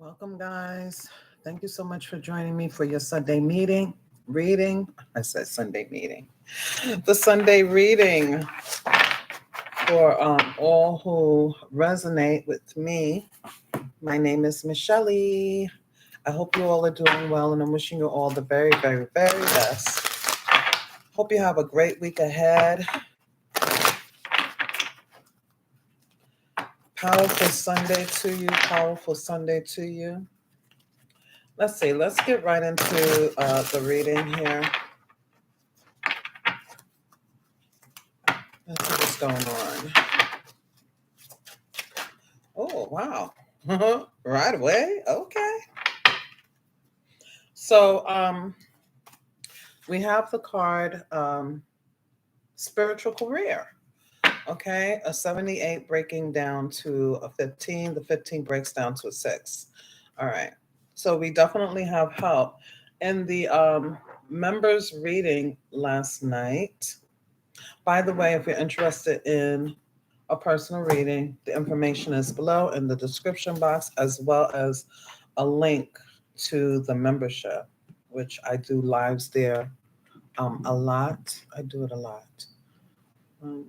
Welcome, guys. Thank you so much for joining me for your Sunday meeting reading. I said Sunday meeting. The Sunday reading for all who resonate with me. My name is Michelle. I hope you all are doing well, and I'm wishing you all the very, very, very best. Hope you have a great week ahead. Powerful Sunday to you. Powerful Sunday to you. Let's see. Let's get right into the reading here. Let's see what's going on. Oh, wow. Right away? Okay. So we have the card Spiritual Career. Okay. A 78 breaking down to a 15. The 15 breaks down to a 6. All right. So we definitely have help. In the members reading last night, by the way, if you're interested in a personal reading, the information is below in the description box, as well as a link to the membership, which I do lives there a lot. I do it a lot. Um,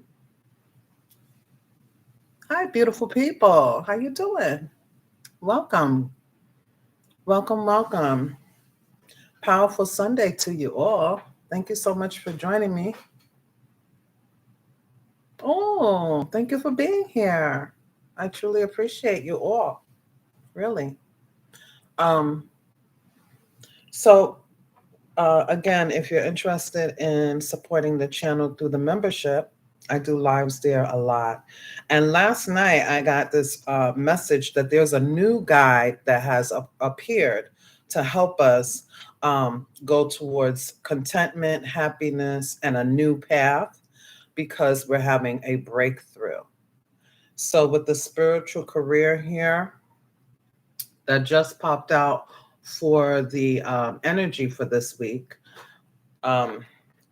Hi, beautiful people. How you doing? Welcome. Welcome, welcome. Powerful Sunday to you all. Thank you so much for joining me. Oh, thank you for being here. I truly appreciate you all. Really. Um, so again, if you're interested in supporting the channel through the membership, I do lives there a lot. And last night I got this message that there's a new guide that has appeared to help us go towards contentment, happiness, and a new path because we're having a breakthrough. So with the spiritual career here that just popped out for the energy for this week, um,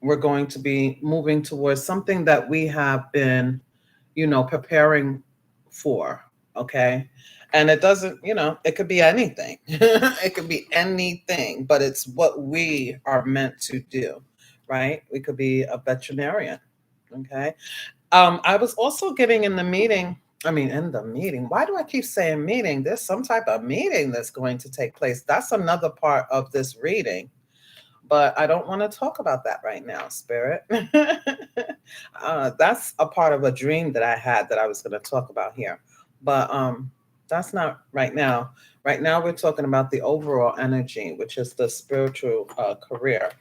we're going to be moving towards something that we have been, preparing for. Okay. And it doesn't, it could be anything. It could be anything, but it's what we are meant to do, right? We could be a veterinarian. Okay. I was also getting in the meeting. I mean, in the meeting. Why do I keep saying meeting? There's some type of meeting that's going to take place. That's another part of this reading, but I don't want to talk about that right now, Spirit. That's a part of a dream that I had that I was going to talk about here, but that's not right now. Right now, we're talking about the overall energy, which is the spiritual career.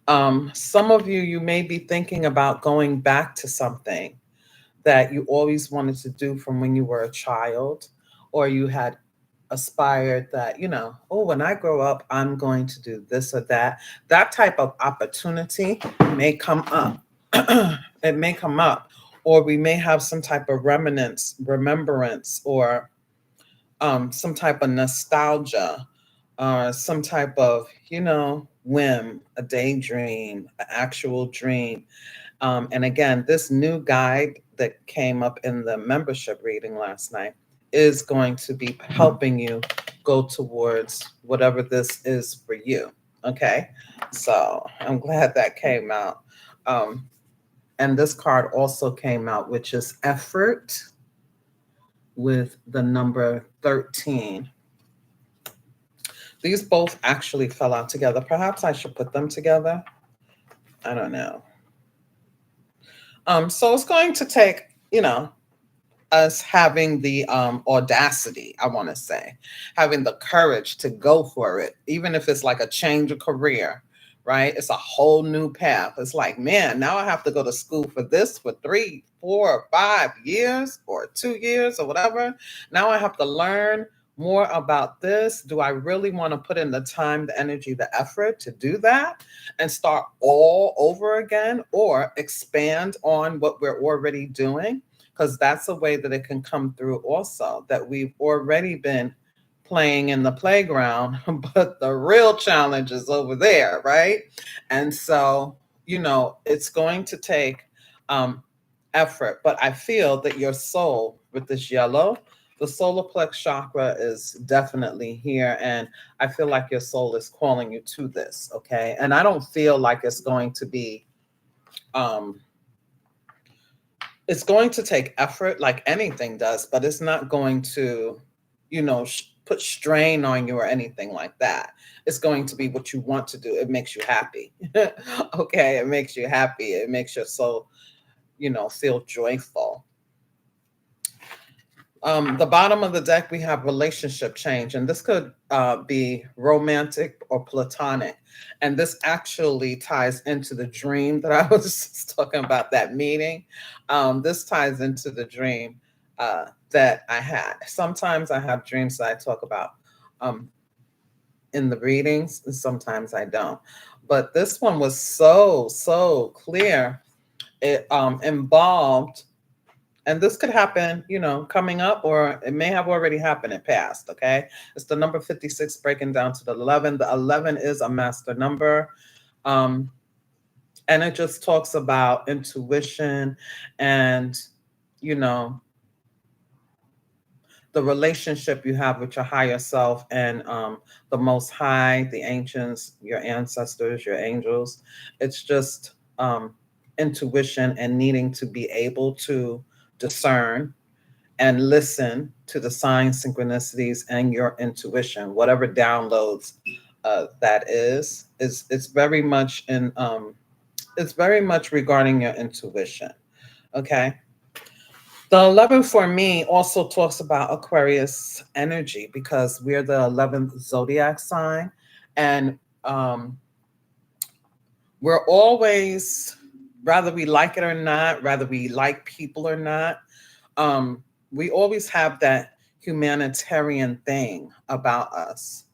Some of you may be thinking about going back to something that you always wanted to do from when you were a child, or you had aspired that, oh, when I grow up, I'm going to do this or that. That type of opportunity may come up. It may come up, or we may have some type of remembrance, or some type of nostalgia, some type of, whim, a daydream, an actual dream. And again, this new guide that came up in the membership reading last night is going to be helping you go towards whatever this is for you. Okay. So I'm glad that came out. And this card also came out, which is effort with the number 13. These both actually fell out together. Perhaps I should put them together. I don't know. So it's going to take, us having the audacity, I want to say, having the courage to go for it, even if it's like a change of career, right? It's a whole new path. It's like, man, now I have to go to school for this for 3, 4, or 5 years or 2 years or whatever. Now I have to learn more about this. Do I really want to put in the time, the energy, the effort to do that and start all over again, or expand on what we're already doing? Because that's a way that it can come through also, that we've already been playing in the playground, but the real challenge is over there, right? And so, it's going to take effort, but I feel that your soul with this yellow The solar plex chakra is definitely here, and I feel like your soul is calling you to this, okay? And I don't feel like um it's going to take effort like anything does, but it's not going to, put strain on you or anything like that. It's going to be what you want to do. It makes you happy. Okay, it makes you happy. It makes your soul, feel joyful. The bottom of the deck, we have relationship change, and this could be romantic or platonic. And this actually ties into the dream that I was just talking about, that meeting. This ties into the dream that I had. Sometimes I have dreams that I talk about um, in the readings, and sometimes I don't. But this one was so clear. It involved, and this could happen, coming up, or it may have already happened in past. Okay. It's the number 56 breaking down to the 11. The 11 is a master number. Um, and it just talks about intuition and, you know, the relationship you have with your higher self and the most high, the ancients, your ancestors, your angels. It's just intuition and needing to be able to discern and listen to the signs, synchronicities, and your intuition. Whatever downloads that is it's very much it's very much regarding your intuition. Okay. The 11 for me also talks about Aquarius energy because we're the 11th zodiac sign, and um, we're always, rather we like it or not, rather we like people or not, um, we always have that humanitarian thing about us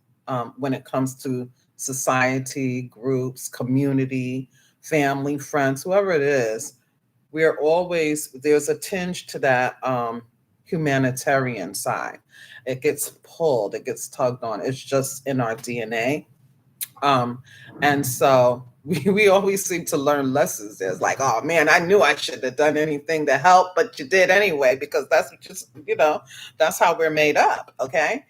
when it comes to society, groups, community, family, friends, whoever it is. We're always, there's a tinge to that humanitarian side. It gets pulled, it gets tugged on. It's just in our DNA. Um, and so we always seem to learn lessons. There's like, oh man, I knew I shouldn't have done anything to help, but you did anyway, because that's just, that's how we're made up. Okay.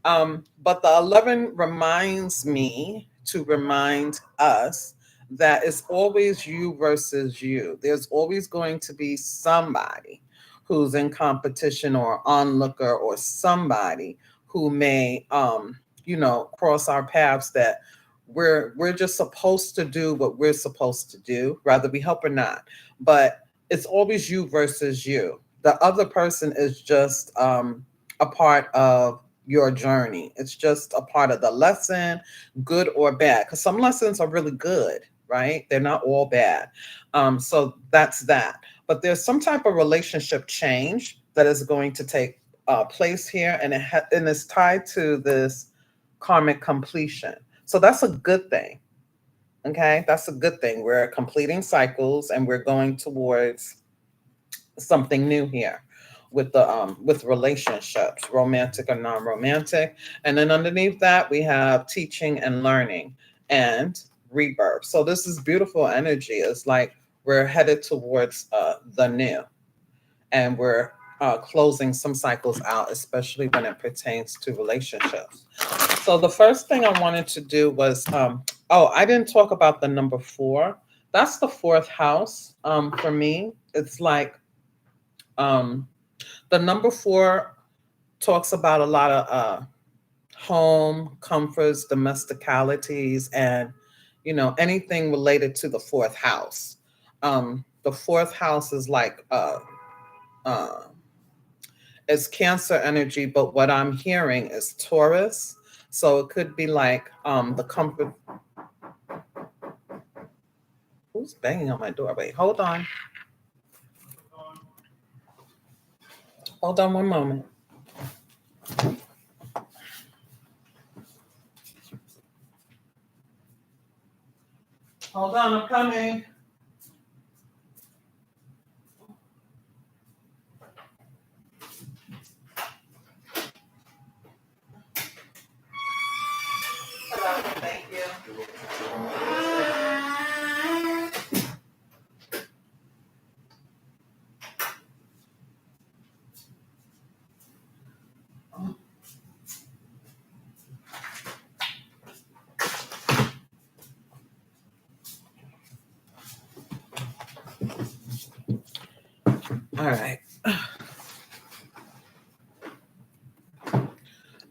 But the 11 reminds me to remind us that it's always you versus you. There's always going to be somebody who's in competition or onlooker, or somebody who may, cross our paths, that we're just supposed to do what we're supposed to do, whether we help or not. But it's always you versus you. The other person is just a part of your journey. It's just a part of the lesson, good or bad. Because some lessons are really good, right? They're not all bad. So that's that. But there's some type of relationship change that is going to take place here, and and it's tied to this karmic completion. So that's a good thing. Okay, that's a good thing. We're completing cycles and we're going towards something new here with relationships, romantic or non-romantic. And then underneath that we have teaching and learning and rebirth. So this is beautiful energy. It's like we're headed towards the new, and we're closing some cycles out, especially when it pertains to relationships. So the first thing I wanted to do was, I didn't talk about the number 4. That's the 4th house for me. It's like the number 4 talks about a lot of home comforts, domesticalities, and anything related to the 4th house. The 4th house is like uh, it's Cancer energy, but what I'm hearing is Taurus. So it could be like the comfort. Who's banging on my door? Wait, hold on. Hold on one moment. Hold on, I'm coming. Hello, thank you. All right.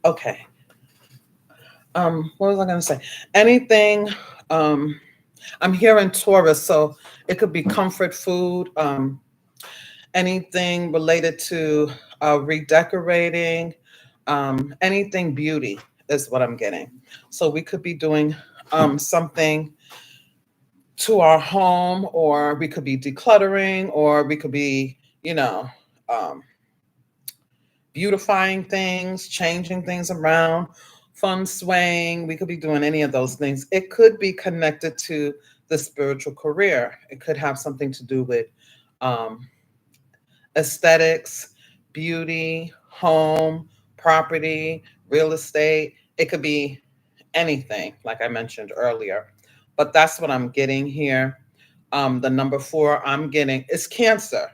Okay. What was I going to say? Anything. I'm hearing Taurus, so it could be comfort food. Anything related to redecorating. Anything beauty is what I'm getting. So we could be doing something to our home, or we could be decluttering, or we could be, um, beautifying things, changing things around, fun swaying. We could be doing any of those things. It could be connected to the spiritual career. It could have something to do with um, aesthetics, beauty, home, property, real estate. It could be anything, like I mentioned earlier. But that's what I'm getting here. The number 4 I'm getting is Cancer,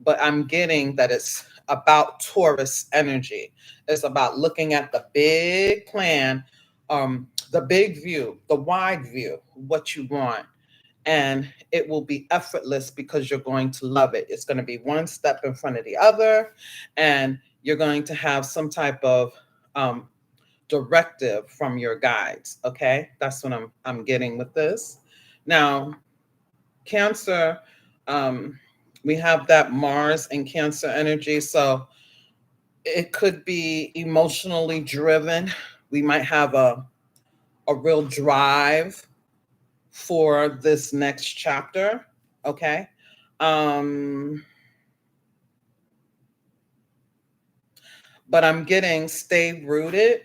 but I'm getting that it's about Taurus energy. It's about looking at the big plan, the big view, the wide view, what you want. And it will be effortless because you're going to love it. It's going to be one step in front of the other, and you're going to have some type of um, directive from your guides. Okay, that's what I'm getting with this. Now, Cancer, um, we have that Mars and Cancer energy, so it could be emotionally driven. We might have a real drive for this next chapter. Okay. Um, but I'm getting stay rooted.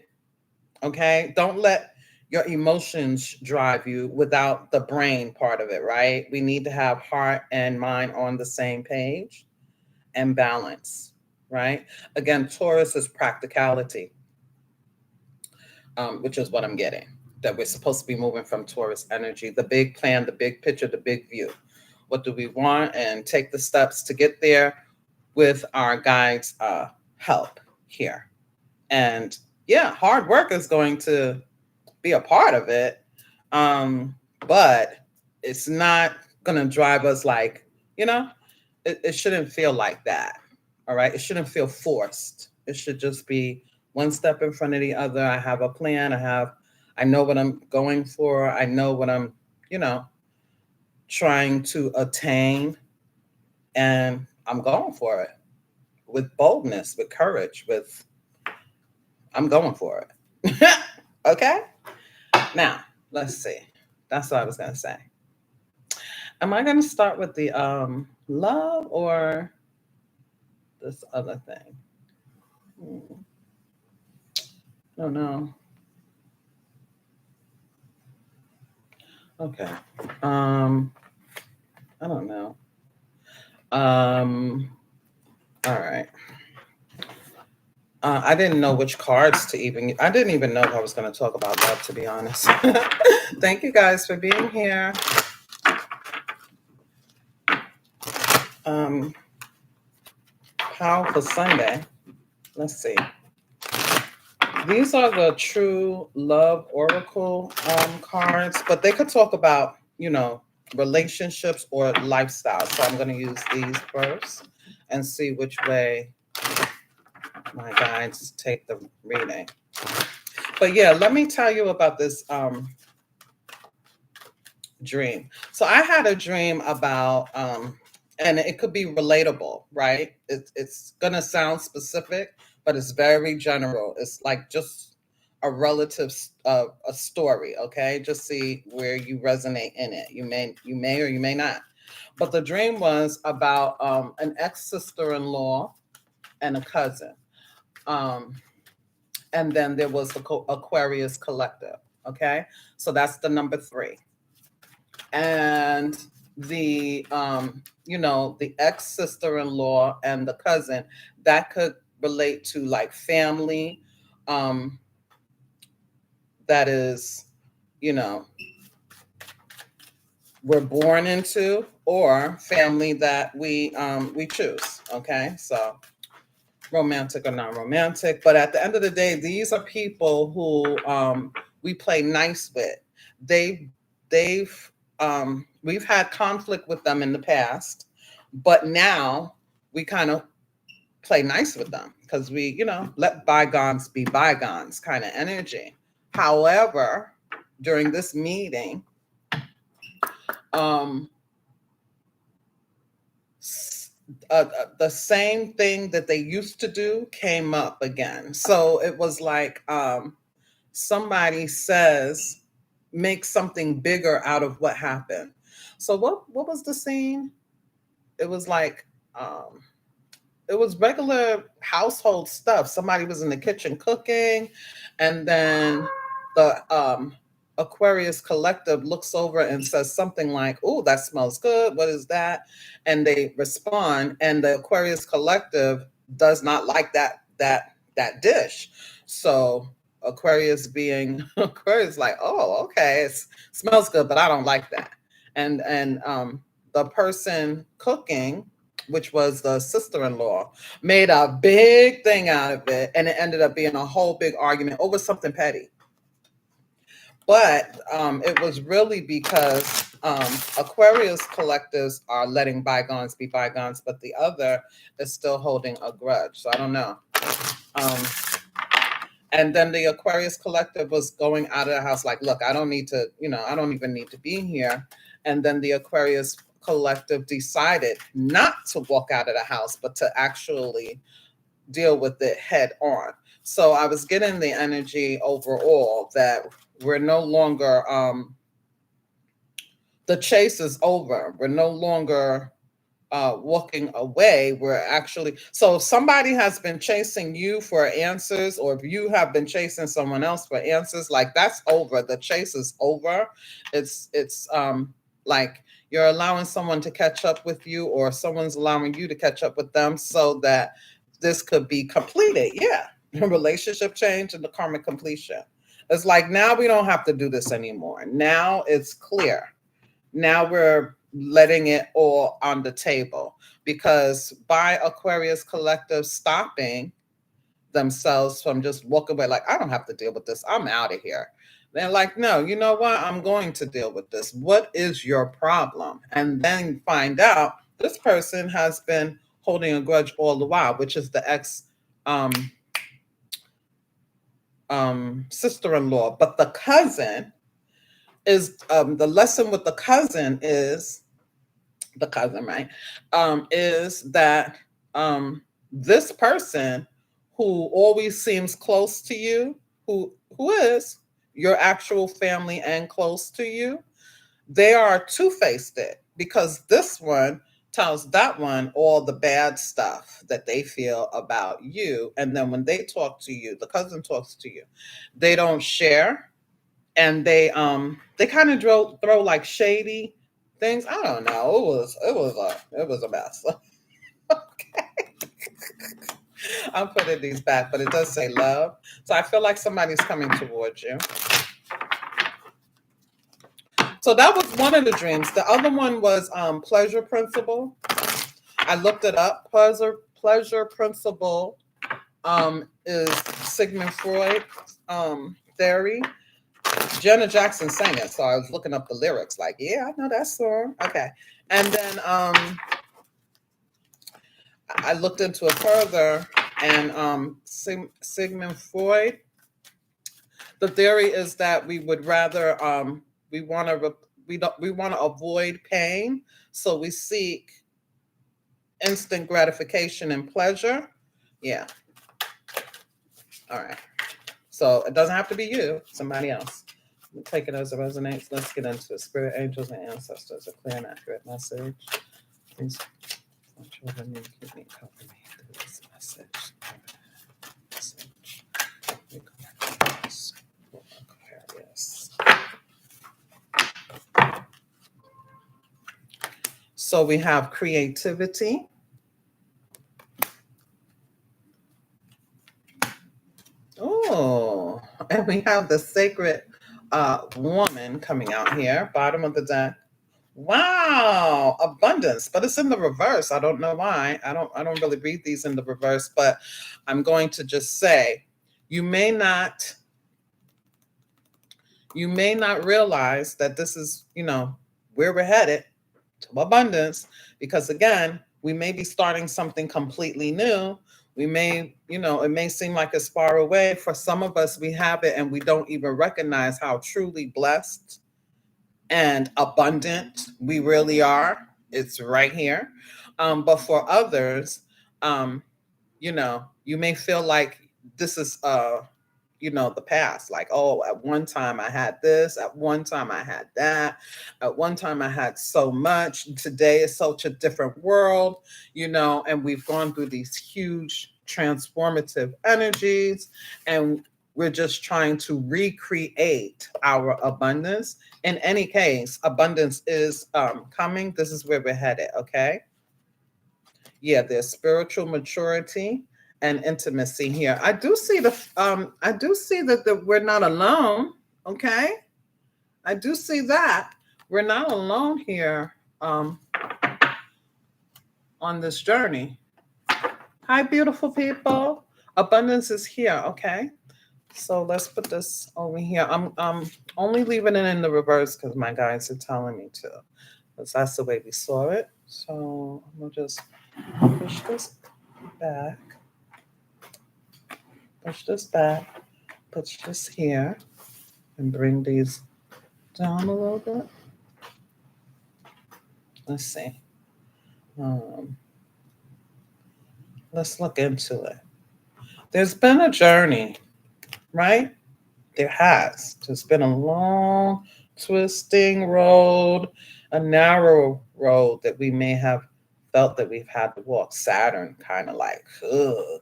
Okay. Don't let your emotions drive you without the brain part of it, right? We need to have heart and mind on the same page and balance, right? Again, Taurus is practicality, which is what I'm getting. That we're supposed to be moving from Taurus energy, the big plan, the big picture, the big view. What do we want? And take the steps to get there with our guides' help here. And yeah, hard work is going to be a part of it, but it's not going to drive us like, you know, it shouldn't feel like that. All right. It shouldn't feel forced. It should just be one step in front of the other. I have a plan. I know what I'm going for. I know what I'm, you know, trying to attain, and I'm going for it with boldness, with courage, I'm going for it. Okay. Now, let's see. That's what I was going to say. Am I going to start with the love or this other thing? I don't know. Okay. Um, I don't know. Um, all right. I didn't know which cards to even. I didn't even know if I was going to talk about love, to be honest. Thank you guys for being here. Um, Powerful Sunday. Let's see. These are the true love oracle cards, but they could talk about, relationships or lifestyle. So I'm going to use these first and see which way my guides take the reading. But yeah, let me tell you about this dream. So I had a dream about, and it could be relatable, right? It's going to sound specific, but it's very general. It's like just a relative, a story. Okay, just see where you resonate in it. You may or you may not. But the dream was about an ex sister-in-law and a cousin. Um, and then there was the Aquarius collective. Okay, so that's the number 3. And the ex sister-in-law and the cousin, that could relate to like family, um that is, you know we're born into, or family that we choose. Okay, so romantic or non-romantic, but at the end of the day, these are people who we play nice with. They've we've had conflict with them in the past, but now we kind of play nice with them because we, let bygones be bygones kind of energy. However, during this meeting, um, the same thing that they used to do came up again. So it was like somebody says, make something bigger out of what happened. So what was the scene? It was like it was regular household stuff. Somebody was in the kitchen cooking, and then the Aquarius collective looks over and says something like, "Oh, that smells good. What is that?" And they respond, and the Aquarius collective does not like that dish. So Aquarius being Aquarius, like, "Oh, okay, it smells good, but I don't like that." And the person cooking, which was the sister-in-law, made a big thing out of it, and it ended up being a whole big argument over something petty. But it was really because Aquarius collectives are letting bygones be bygones, but the other is still holding a grudge. So I don't know. And then the Aquarius collective was going out of the house like, look, I don't need to, I don't even need to be here. And then the Aquarius collective decided not to walk out of the house, but to actually deal with it head on. So I was getting the energy overall that we're no longer, the chase is over. We're no longer walking away. We're actually, so if somebody has been chasing you for answers, or if you have been chasing someone else for answers, like that's over. The chase is over. It's like you're allowing someone to catch up with you, or someone's allowing you to catch up with them so that this could be completed. Yeah. Relationship change and the karmic completion. It's like, now we don't have to do this anymore. Now it's clear. Now we're letting it all on the table, because by Aquarius collective stopping themselves from just walking away, like, I don't have to deal with this, I'm out of here. They're like, no, you know what? I'm going to deal with this. What is your problem? And then find out this person has been holding a grudge all the while, which is the ex sister-in-law. But the cousin is the lesson with the cousin is the cousin, right? Is that this person who always seems close to you, who is your actual family and close to you, they are two-faced it, because this one tells that one all the bad stuff that they feel about you. And then when they talk to you, the cousin talks to you, they don't share. And they kind of throw like shady things. I don't know. It was a mess. Okay. I'm putting these back, but it does say love. So I feel like somebody's coming towards you. So that was one of the dreams. The other one was pleasure principle. I looked it up. Pleasure principle is Sigmund Freud theory. Jenna Jackson sang it, so I was looking up the lyrics. Like, yeah, I know that song. Okay, and then I looked into it further, and Sigmund Freud. The theory is that we would rather we want to avoid pain, so we seek instant gratification and pleasure. Yeah. All right. So it doesn't have to be you, somebody else. Take it as it resonates. Let's get into it. Spirit, angels, and ancestors, a clear and accurate message. Please, children, need to keep me cover me through this message. For Aquarius. So we have creativity. Oh, and we have the sacred woman coming out here, bottom of the deck. Wow, abundance, but it's in the reverse. I don't know why. I don't really read these in the reverse, but I'm going to just say you may not realize that this is, where we're headed to abundance, because again, We may be starting something completely new. We may, it may seem like it's far away. For some of us, we have it and we don't even recognize how truly blessed and abundant we really are. It's right here. But for others, um, you may feel like this is the past. Like, oh, at one time I had this, at one time I had that, at one time I had so much. Today is such a different world, and we've gone through these huge transformative energies, and we're just trying to recreate our abundance. In any case, abundance is coming. This is where we're headed. Okay. Yeah, there's spiritual maturity and intimacy here. I do see that we're not alone. Okay. I do see that we're not alone here on this journey. Hi, beautiful people. Abundance is here. Okay. So let's put this over here. I'm only leaving it in the reverse because my guys are telling me to. Because that's the way we saw it. So I'm gonna just push this back. Push this back. Push this here. And bring these down a little bit. Let's see. Let's look into it. There's been a journey, right? There has. There's been a long, twisting road, a narrow road that we may have felt that we've had to walk. Saturn kind of like,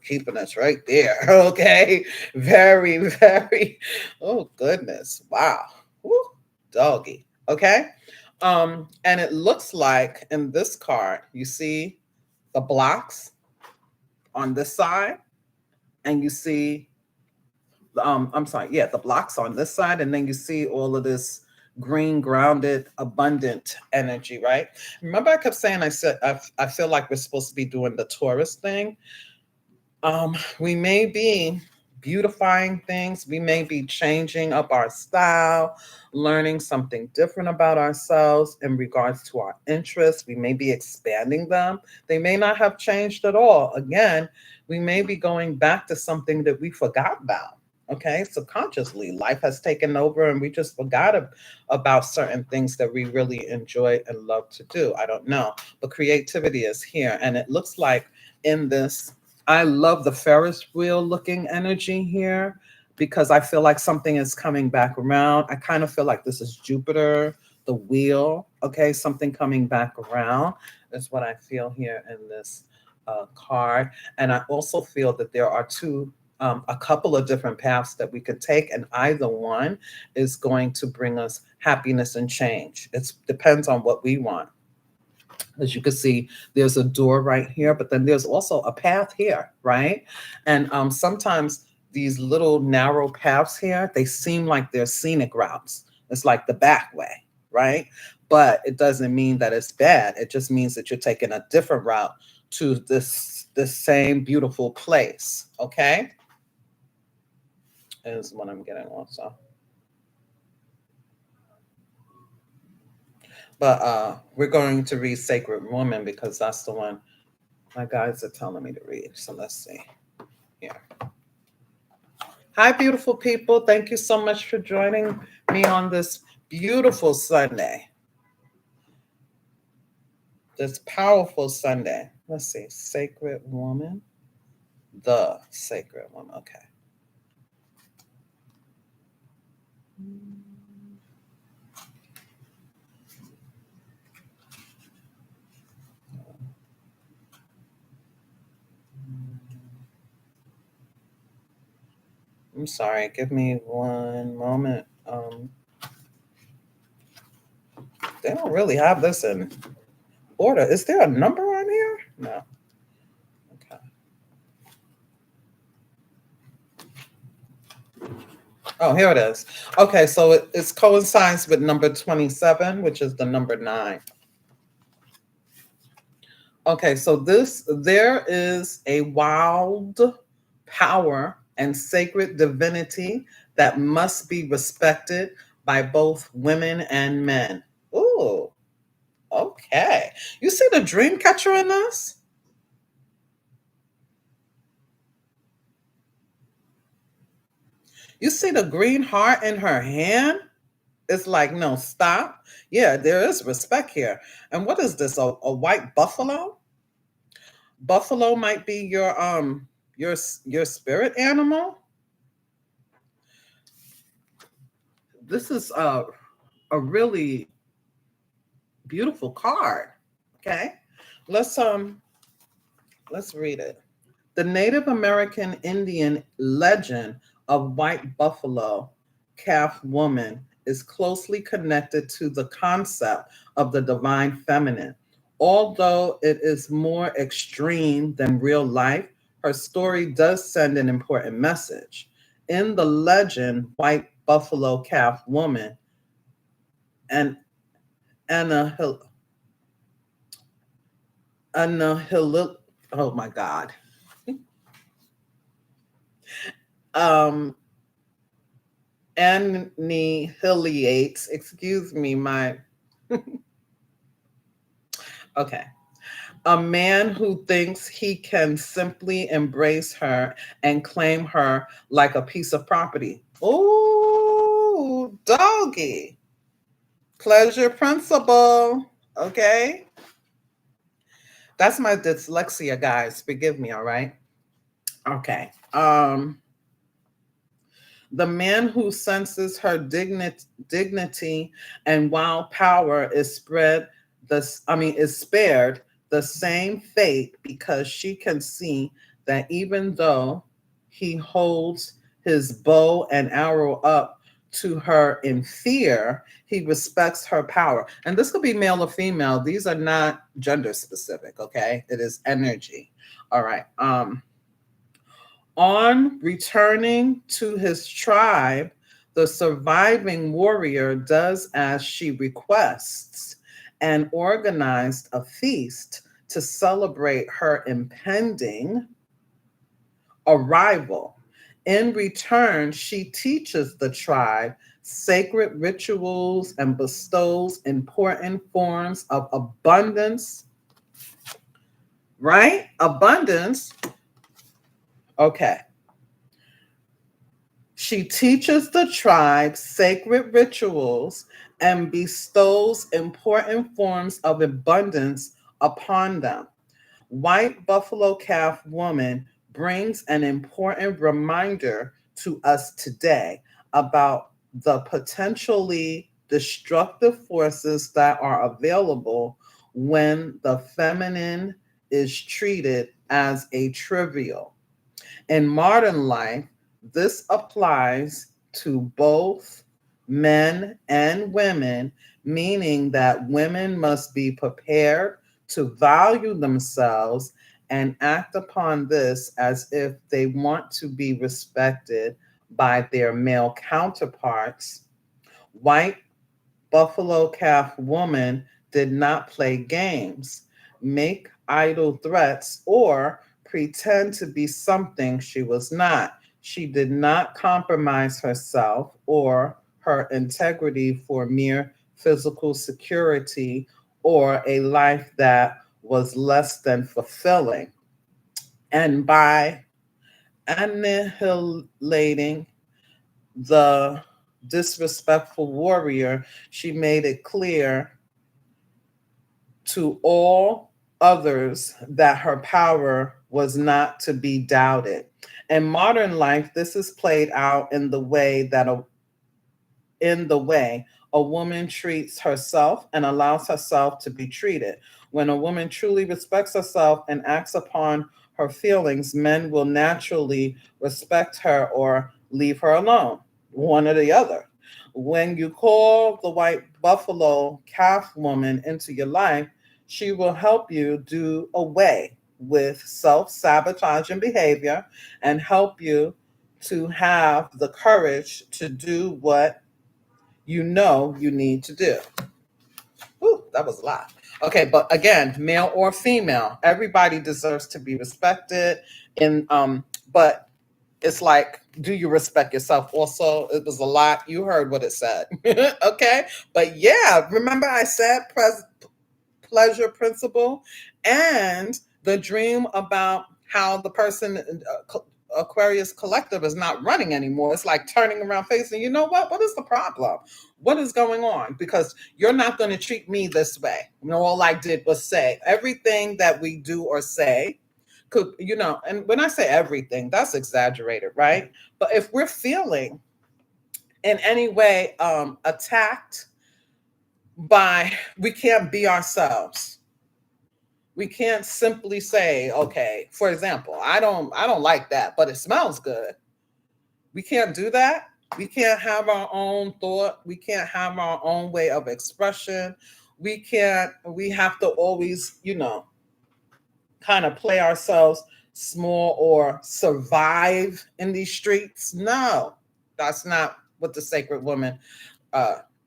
keeping us right there. Okay. Very, very, oh goodness. Wow. Woo, doggy. Okay. And it looks like in this card, you see the blocks on this side, and you see I'm sorry, yeah, the blocks on this side, and then you see all of this green, grounded, abundant energy, right? Remember, I kept saying I feel like we're supposed to be doing the Taurus thing. We may be beautifying things, we may be changing up our style, learning something different about ourselves in regards to our interests. We may be expanding them. They may not have changed at all. Again, we may be going back to something that we forgot about. Okay, subconsciously, life has taken over and we just forgot about certain things that we really enjoy and love to do. I don't know, but creativity is here. And it looks like in this, I love the Ferris wheel looking energy here because I feel like something is coming back around. I kind of feel like this is Jupiter, the wheel. Okay, something coming back around is what I feel here in this card. And I also feel that there are a couple of different paths that we could take, and either one is going to bring us happiness and change. It depends on what we want. As you can see, there's a door right here, but then there's also a path here, right? And sometimes these little narrow paths here, they seem like they're scenic routes. It's like the back way, right? But it doesn't mean that it's bad. It just means that you're taking a different route to this same beautiful place, okay? Is what I'm getting also. But we're going to read Sacred Woman because that's the one my guides are telling me to read. So let's see here. Hi, beautiful people. Thank you so much for joining me on this beautiful Sunday. This powerful Sunday. Let's see. Sacred Woman. The Sacred Woman. Okay. I'm sorry. Give me one moment. They don't really have this in order. Is there a number on here? No. Okay. Oh, here it is. Okay, so it coincides with number 27, which is the number 9. Okay, so there is a wild power and sacred divinity that must be respected by both women and men. Ooh, Okay. You see the dream catcher in this? You see the green heart in her hand? It's like, no, stop. Yeah, there is respect here. And what is this? A white buffalo? Buffalo might be your spirit animal. This is a really beautiful card. Okay. Let's let's read it. The Native American Indian legend of white buffalo calf woman is closely connected to the concept of the divine feminine. Although it is more extreme than real life, her story does send an important message. In the legend, white buffalo calf woman and Anna Anna oh my God. Um, annihilates, excuse me, my, okay. A man who thinks he can simply embrace her and claim her like a piece of property. Ooh, doggy. Pleasure principle. Okay. That's my dyslexia, guys. Forgive me, all right? Okay. The man who senses her dignity and wild power is is spared the same fate because she can see that even though he holds his bow and arrow up to her in fear, he respects her power. And this could be male or female. These are not gender specific, okay? It is energy. All right. On returning to his tribe, the surviving warrior does as she requests and organized a feast to celebrate her impending arrival. In return, she teaches the tribe sacred rituals and bestows important forms of abundance, right? Abundance. Okay. She teaches the tribe sacred rituals and bestows important forms of abundance upon them. White buffalo calf woman brings an important reminder to us today about the potentially destructive forces that are available when the feminine is treated as a trivial. In modern life, this applies to both men and women, meaning that women must be prepared to value themselves and act upon this as if they want to be respected by their male counterparts. White buffalo calf woman did not play games, make idle threats, or pretend to be something she was not. She did not compromise herself or her integrity for mere physical security or a life that was less than fulfilling. And by annihilating the disrespectful warrior, she made it clear to all others that her power was not to be doubted. In modern life, this is played out in the way a woman treats herself and allows herself to be treated. When a woman truly respects herself and acts upon her feelings, men will naturally respect her or leave her alone, one or the other. When you call the white buffalo calf woman into your life, she will help you do away with self sabotaging behavior and help you to have the courage to do what you know you need to do. Ooh, that was a lot. Okay, but again, male or female, everybody deserves to be respected. But it's like, do you respect yourself? Also, it was a lot. You heard what it said. Okay, but yeah, remember I said pleasure principle, and the dream about how the person, Aquarius collective, is not running anymore. It's like turning around facing, you know what? What is the problem? What is going on? Because you're not going to treat me this way. All I did was say everything that we do or say could, and when I say everything, that's exaggerated, right? But if we're feeling in any way attacked by, we can't be ourselves. We can't simply say, okay, for example, I don't like that, but it smells good. We can't do that. We can't have our own thought. We can't have our own way of expression. We have to always, kind of play ourselves small or survive in these streets. No, that's not what the sacred woman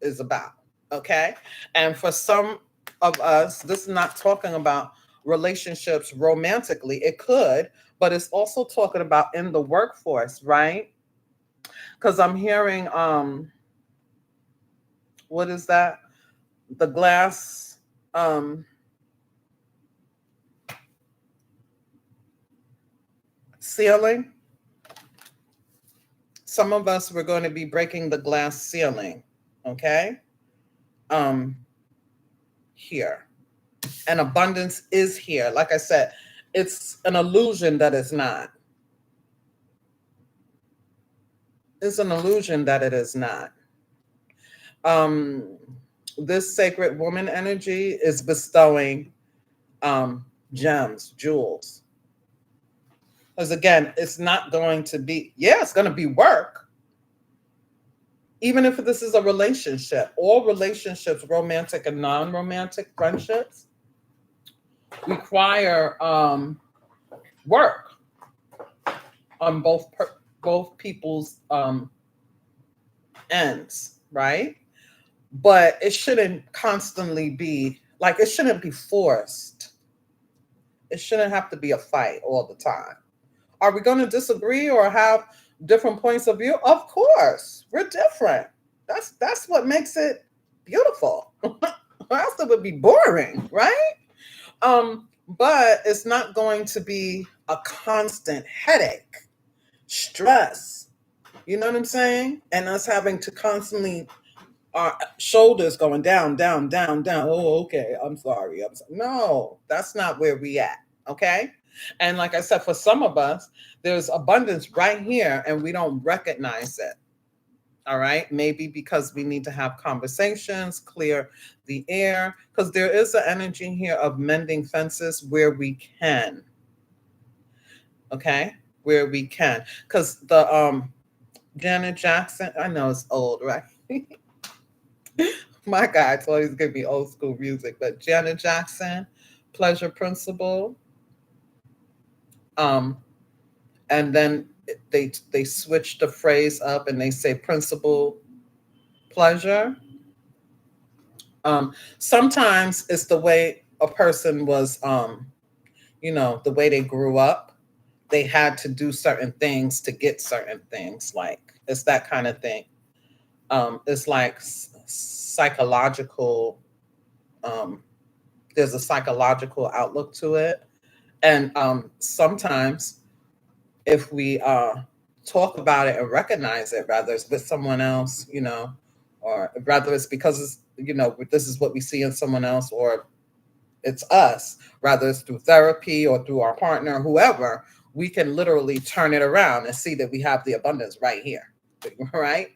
is about. Okay. And for some of us, this is not talking about relationships romantically. It could, but it's also talking about in the workforce, right? Because I'm hearing, what is that? The glass, ceiling. Some of us were going to be breaking the glass ceiling. Okay. Here. And abundance is here. Like I said, it's an illusion that it's not. It's an illusion that it is not. This sacred woman energy is bestowing gems, jewels. Because again, it's not going to be, it's going to be work. Even if this is a relationship, all relationships, romantic and non-romantic friendships, require work on both people's ends, right? But it shouldn't constantly be like, it shouldn't be forced. It shouldn't have to be a fight all the time. Are we going to disagree or have different points of view? Of course, we're different. That's what makes it beautiful. Or else it would be boring, right? But it's not going to be a constant headache, stress. You know what I'm saying? And us having to constantly, our shoulders going down, down, down, down. Oh, okay. I'm sorry. No, that's not where we at. Okay. And like I said, for some of us, there's abundance right here and we don't recognize it. All right. Maybe because we need to have conversations, clear the air, because there is an energy here of mending fences where we can. Okay. Where we can. Because the Janet Jackson, I know it's old, right? My God, it's always going to be old school music, but Janet Jackson, Pleasure Principle. And then they switch the phrase up and they say principle, pleasure. Sometimes it's the way a person was, the way they grew up. They had to do certain things to get certain things. Like it's that kind of thing. It's like psychological. There's a psychological outlook to it. And sometimes if we talk about it and recognize it, rather it's with someone else, or rather it's because it's, this is what we see in someone else, or it's us, rather it's through therapy or through our partner, whoever, we can literally turn it around and see that we have the abundance right here, right?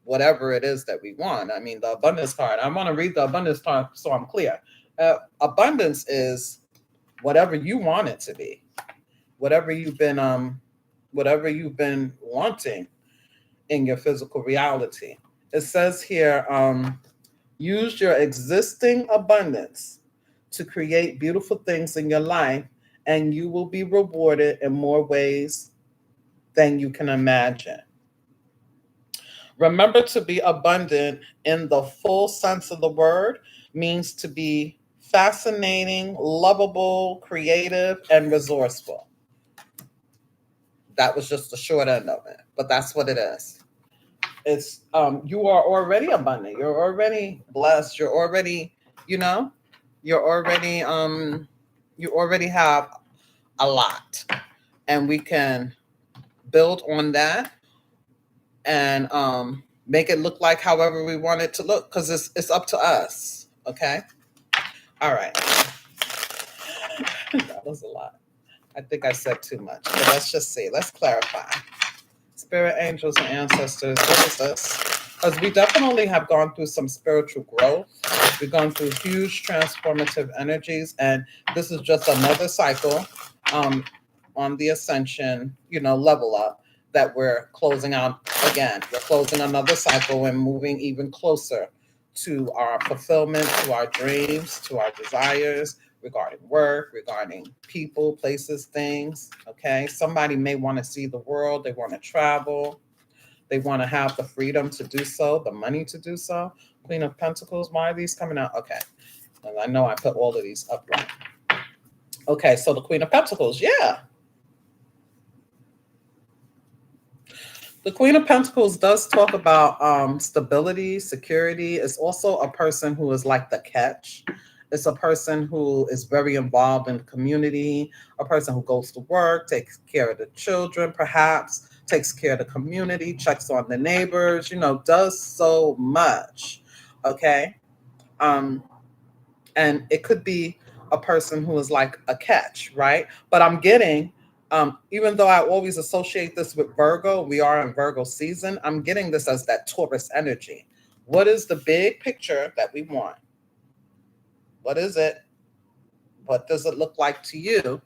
Whatever it is that we want. I mean, the abundance card, I want to read the abundance card so I'm clear. Abundance is whatever you want it to be, whatever you've been wanting in your physical reality. It says here, use your existing abundance to create beautiful things in your life, and you will be rewarded in more ways than you can imagine. Remember, to be abundant in the full sense of the word means to be fascinating, lovable, creative, and resourceful. That was just the short end of it, but that's what it is. It's you are already abundant. You're already blessed. You're already, You're already you already have a lot, and we can build on that and make it look like however we want it to look, because it's up to us. Okay. All right. That was a lot. I think I said too much, but let's just see. Let's clarify. Spirit angels and ancestors, what is this? Because we definitely have gone through some spiritual growth. We've gone through huge transformative energies, and this is just another cycle um, on the ascension, level up that we're closing out again. We're closing another cycle and moving even closer to our fulfillment, to our dreams, to our desires regarding work, regarding people, places, things. Okay. Somebody may want to see the world, they want to travel, they want to have the freedom to do so, the money to do so. Queen of Pentacles, why are these coming out? Okay. And I know I put all of these up right. Okay, so the Queen of Pentacles, yeah. The Queen of Pentacles does talk about stability, security. It's also a person who is like the catch. It's a person who is very involved in the community, a person who goes to work, takes care of the children, perhaps, takes care of the community, checks on the neighbors, does so much. Okay. Um, and it could be a person who is like a catch, right? But I'm getting, even though I always associate this with Virgo, we are in Virgo season, I'm getting this as that Taurus energy. What is the big picture that we want? What is it? What does it look like to you?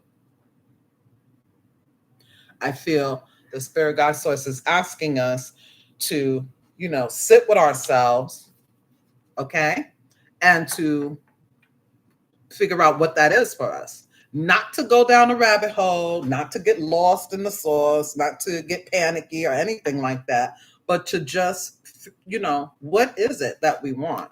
I feel the Spirit God Source is asking us to, sit with ourselves, okay? And to figure out what that is for us. Not to go down a rabbit hole, not to get lost in the sauce, not to get panicky or anything like that, but to just, what is it that we want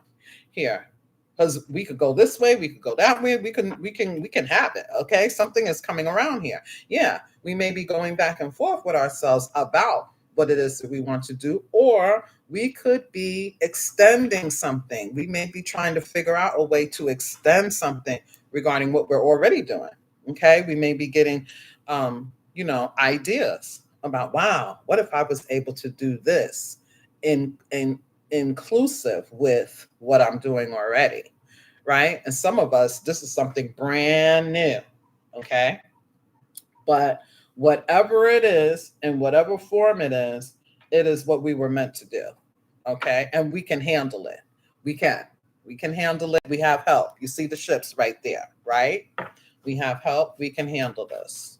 here? Because we could go this way, we could go that way, we can have it. Okay. Something is coming around here. Yeah. We may be going back and forth with ourselves about what it is that we want to do, or we could be extending something. We may be trying to figure out a way to extend something regarding what we're already doing. Okay. We may be getting, ideas about, wow, what if I was able to do this in inclusive with what I'm doing already. Right. And some of us, this is something brand new. Okay. But whatever it is, in whatever form it is what we were meant to do. Okay. And we can handle it. We can. We can handle it. We have help. You see the ships right there, right? We have help. We can handle this.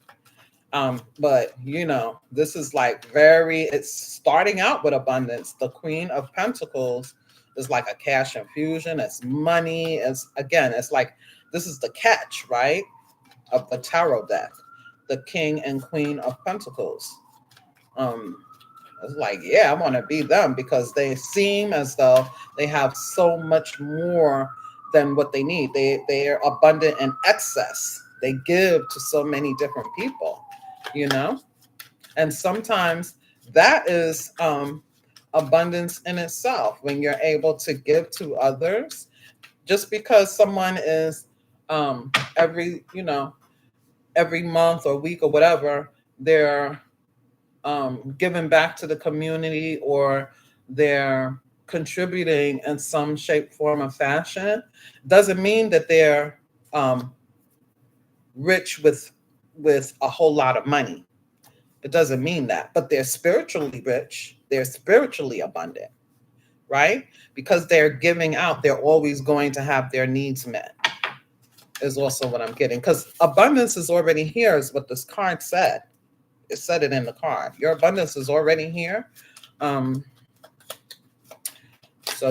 But this is like it's starting out with abundance. The Queen of Pentacles is like a cash infusion. It's money. It's like this is the catch, right? Of the tarot deck, the King and Queen of Pentacles. It's like, yeah, I want to be them because they seem as though they have so much more than what they need. They are abundant in excess. They give to so many different people, and sometimes that is abundance in itself when you're able to give to others. Just because someone is every every month or week or whatever, they're giving back to the community or they're contributing in some shape, form, or fashion, doesn't mean that they're rich with a whole lot of money. It doesn't mean that, but they're spiritually rich. They're spiritually abundant, right? Because they're giving out, they're always going to have their needs met. Is also what I'm getting, because abundance is already here, is what this card said. It said it in the card. Your abundance is already here. So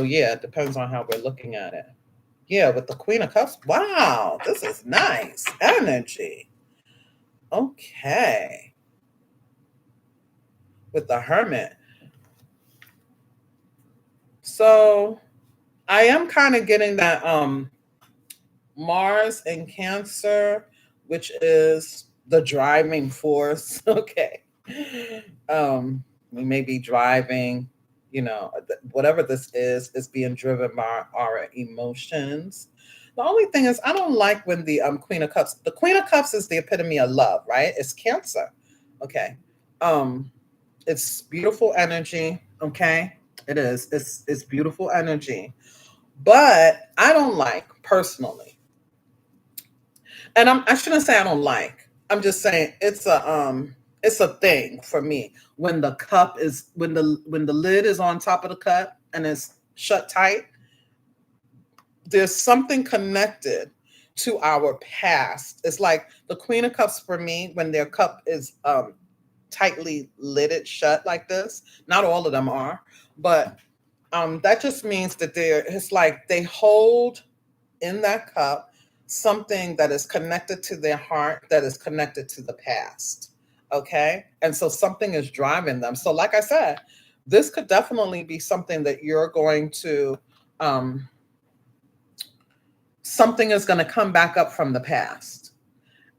yeah, it depends on how we're looking at it. Yeah, with the Queen of Cups. Wow, this is nice energy. Okay. With the Hermit. So I am kind of getting that Mars in Cancer, which is the driving force. Okay. We may be driving, whatever this is being driven by our emotions. The only thing is, I don't like when the Queen of Cups. The Queen of Cups is the epitome of love, right? It's Cancer. Okay. Um, it's beautiful energy. Okay. It is. It's beautiful energy. But I don't like personally, and I shouldn't say I don't like. I'm just saying it's a thing for me when the cup is when the lid is on top of the cup and it's shut tight. There's something connected to our past. It's like the Queen of Cups for me when their cup is tightly lidded shut like this. Not all of them are, but that just means that it's like they hold in that cup something that is connected to their heart, that is connected to the past. Okay. And so something is driving them. So, like I said, this could definitely be something that you're going to, something is going to come back up from the past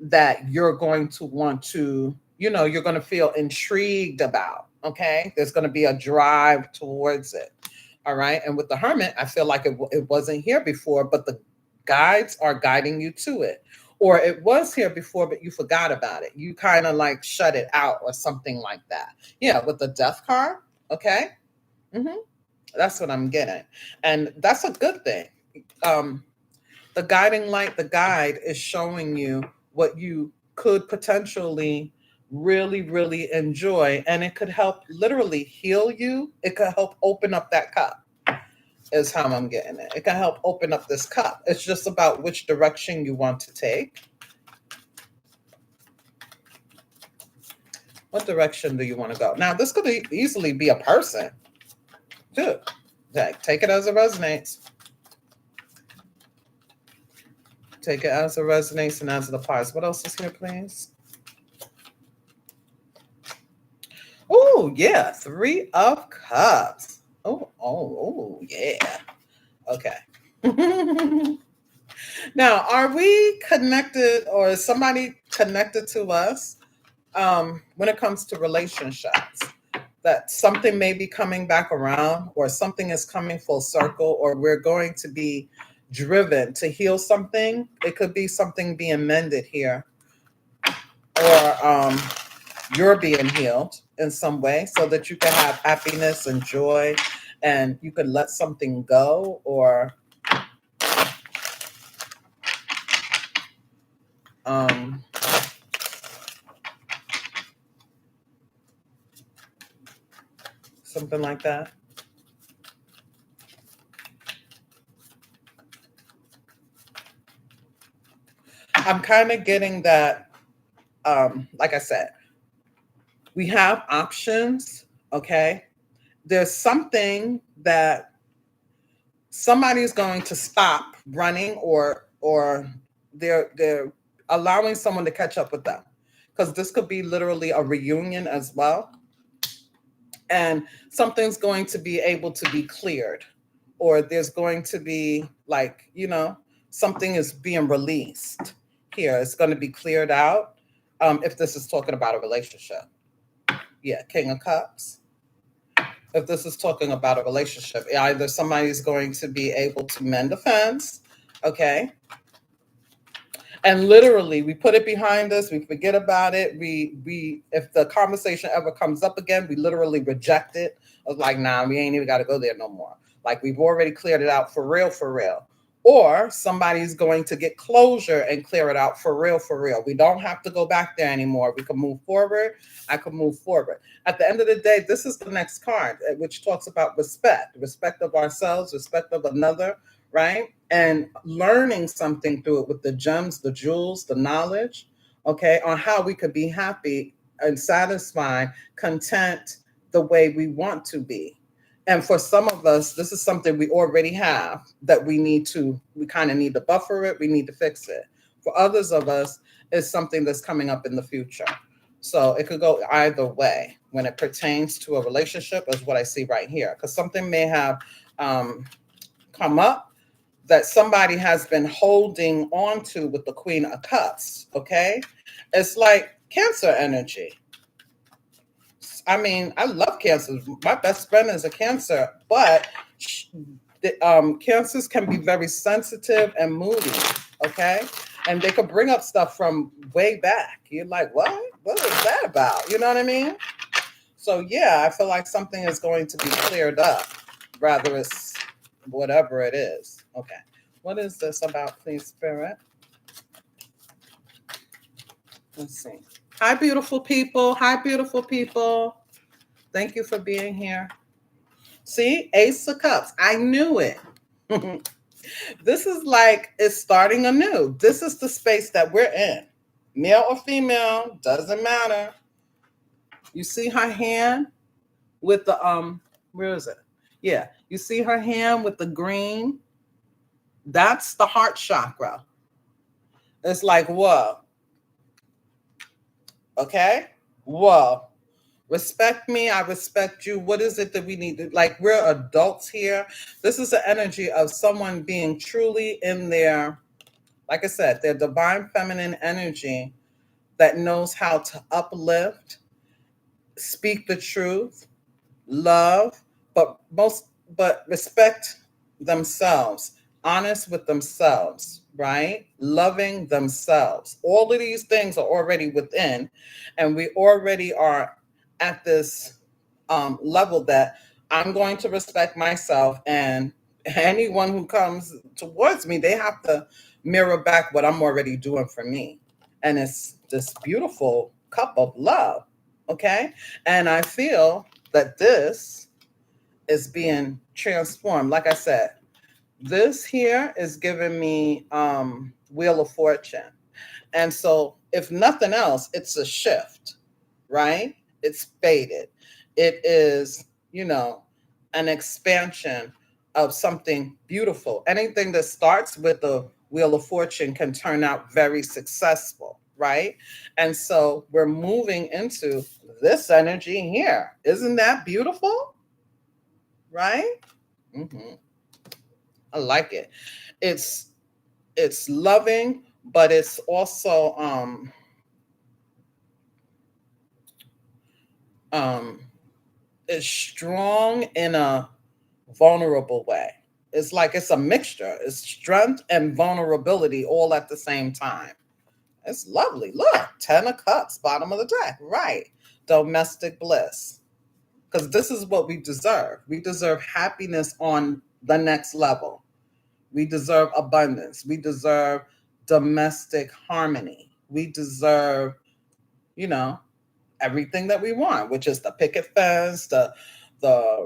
that you're going to want to, you're going to feel intrigued about. Okay. There's going to be a drive towards it. All right. And with the Hermit, I feel like it wasn't here before, but the guides are guiding you to it. Or it was here before, but you forgot about it. You kind of like shut it out or something like that. Yeah. With the Death card. Okay. hmm That's what I'm getting. And that's a good thing. The guiding light, the guide is showing you what you could potentially really, really enjoy. And it could help literally heal you. It could help open up that cup, is how I'm getting it. It can help open up this cup. It's just about which direction you want to take. What direction do you want to go? Now, this could easily be a person, too. Take it as it resonates. Take it as it resonates and as it applies. What else is here, please? Oh, yeah. 3 of Cups. Oh, yeah. Okay. Now, are we connected or is somebody connected to us when it comes to relationships? That something may be coming back around or something is coming full circle or we're going to be driven to heal something. It could be something being mended here or you're being healed in some way so that you can have happiness and joy and you can let something go or something like that. I'm kind of getting that, like I said, we have options, okay? There's something that somebody's going to stop running or they're allowing someone to catch up with them. Because this could be literally a reunion as well. And something's going to be able to be cleared. Or there's going to be like, something is being released here. It's going to be cleared out. If this is talking about a relationship. Yeah, King of Cups. If this is talking about a relationship, either somebody's going to be able to mend the fence, okay? And literally, we put it behind us. We forget about it. We if the conversation ever comes up again, we literally reject it. I was like, nah, we ain't even got to go there no more. Like we've already cleared it out for real, for real. Or somebody's going to get closure and clear it out for real, for real. We don't have to go back there anymore. We can move forward. I can move forward. At the end of the day, this is the next card, which talks about respect of ourselves, respect of another, right? And learning something through it with the gems, the jewels, the knowledge, okay, on how we could be happy and satisfied, content the way we want to be. And for some of us, this is something we already have that we kind of need to buffer it. We need to fix it. For others of us, it's something that's coming up in the future. So it could go either way when it pertains to a relationship is what I see right here. Because something may have come up that somebody has been holding on to with the Queen of Cups, okay? It's like Cancer energy. I mean, I love Cancer. My best friend is a Cancer, but Cancers can be very sensitive and moody, okay? And they could bring up stuff from way back. You're like, what? What is that about? You know what I mean? So yeah, I feel like something is going to be cleared up, rather it's whatever it is. Okay. What is this about, please, Spirit? Let's see. Hi, beautiful people. Hi, beautiful people. Thank you for being here. See, Ace of Cups. I knew it. This is like it's starting anew. This is the space that we're in. Male or female, doesn't matter. You see her hand with the where is it? Yeah, you see her hand with the green. That's the heart chakra. It's like, whoa. Okay? Whoa. Respect me, I respect you. What is it that we need to, like, we're adults here. This is the energy of someone being truly in their, like I said, their divine feminine energy that knows how to uplift, speak the truth, love, but respect themselves, honest with themselves, right? Loving themselves. All of these things are already within, and we already are at this level that I'm going to respect myself, and anyone who comes towards me, they have to mirror back what I'm already doing for me. And it's this beautiful cup of love. Okay. And I feel that this is being transformed. Like I said, this here is giving me Wheel of Fortune. And so if nothing else, it's a shift, right? It's faded. It is, an expansion of something beautiful. Anything that starts with the Wheel of Fortune can turn out very successful, right? And so we're moving into this energy here. Isn't that beautiful? Right? Mm-hmm. I like it. It's loving, but it's also it's strong in a vulnerable way. It's like it's a mixture. It's strength and vulnerability all at the same time. It's lovely. Look, 10 of Cups, bottom of the deck. Right. Domestic bliss. Because this is what we deserve. We deserve happiness on the next level. We deserve abundance. We deserve domestic harmony. We deserve, you know, everything that we want, which is the picket fence, the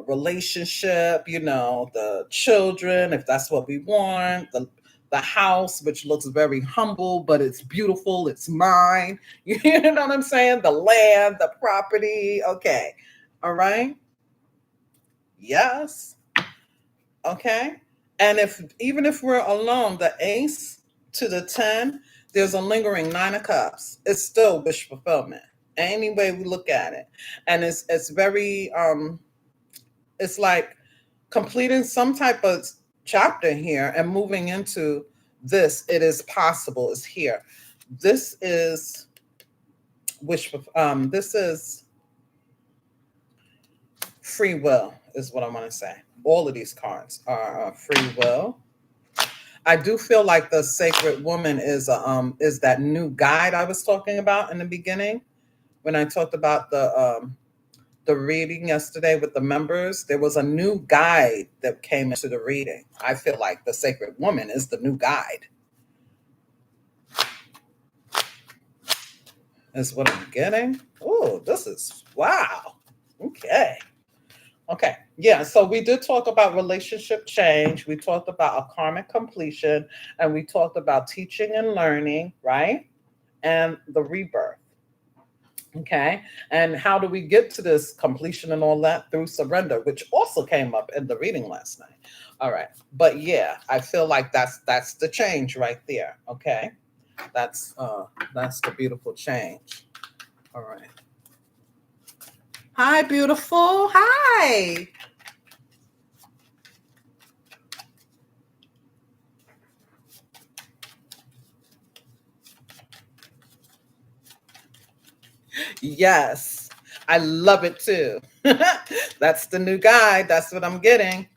relationship, the children, if that's what we want, the house, which looks very humble, but it's beautiful, it's mine. You know what I'm saying? The land, the property. Okay. All right. Yes. Okay. And even if we're alone, the ace to the 10, there's a lingering 9 of Cups. It's still wish fulfillment. Any way we look at it. And it's very it's like completing some type of chapter here and moving into this. It is possible, is here. This is this is free will, is what I want to say. All of these cards are free will. I do feel like the Sacred Woman is that new guide I was talking about in the beginning when I talked about the reading yesterday with the members. There was a new guide that came into the reading. I feel like the Sacred Woman is the new guide. Is what I'm getting. Oh, this is wow. Okay. Okay. Yeah. So we did talk about relationship change. We talked about a karmic completion, and we talked about teaching and learning, right? And the rebirth. Okay. And how do we get to this completion and all that? Through surrender, which also came up in the reading last night. All right. But yeah, I feel like that's the change right there. Okay. That's the beautiful change. All right. Hi, beautiful. Hi. Yes. I love it too. That's the new guide. That's what I'm getting.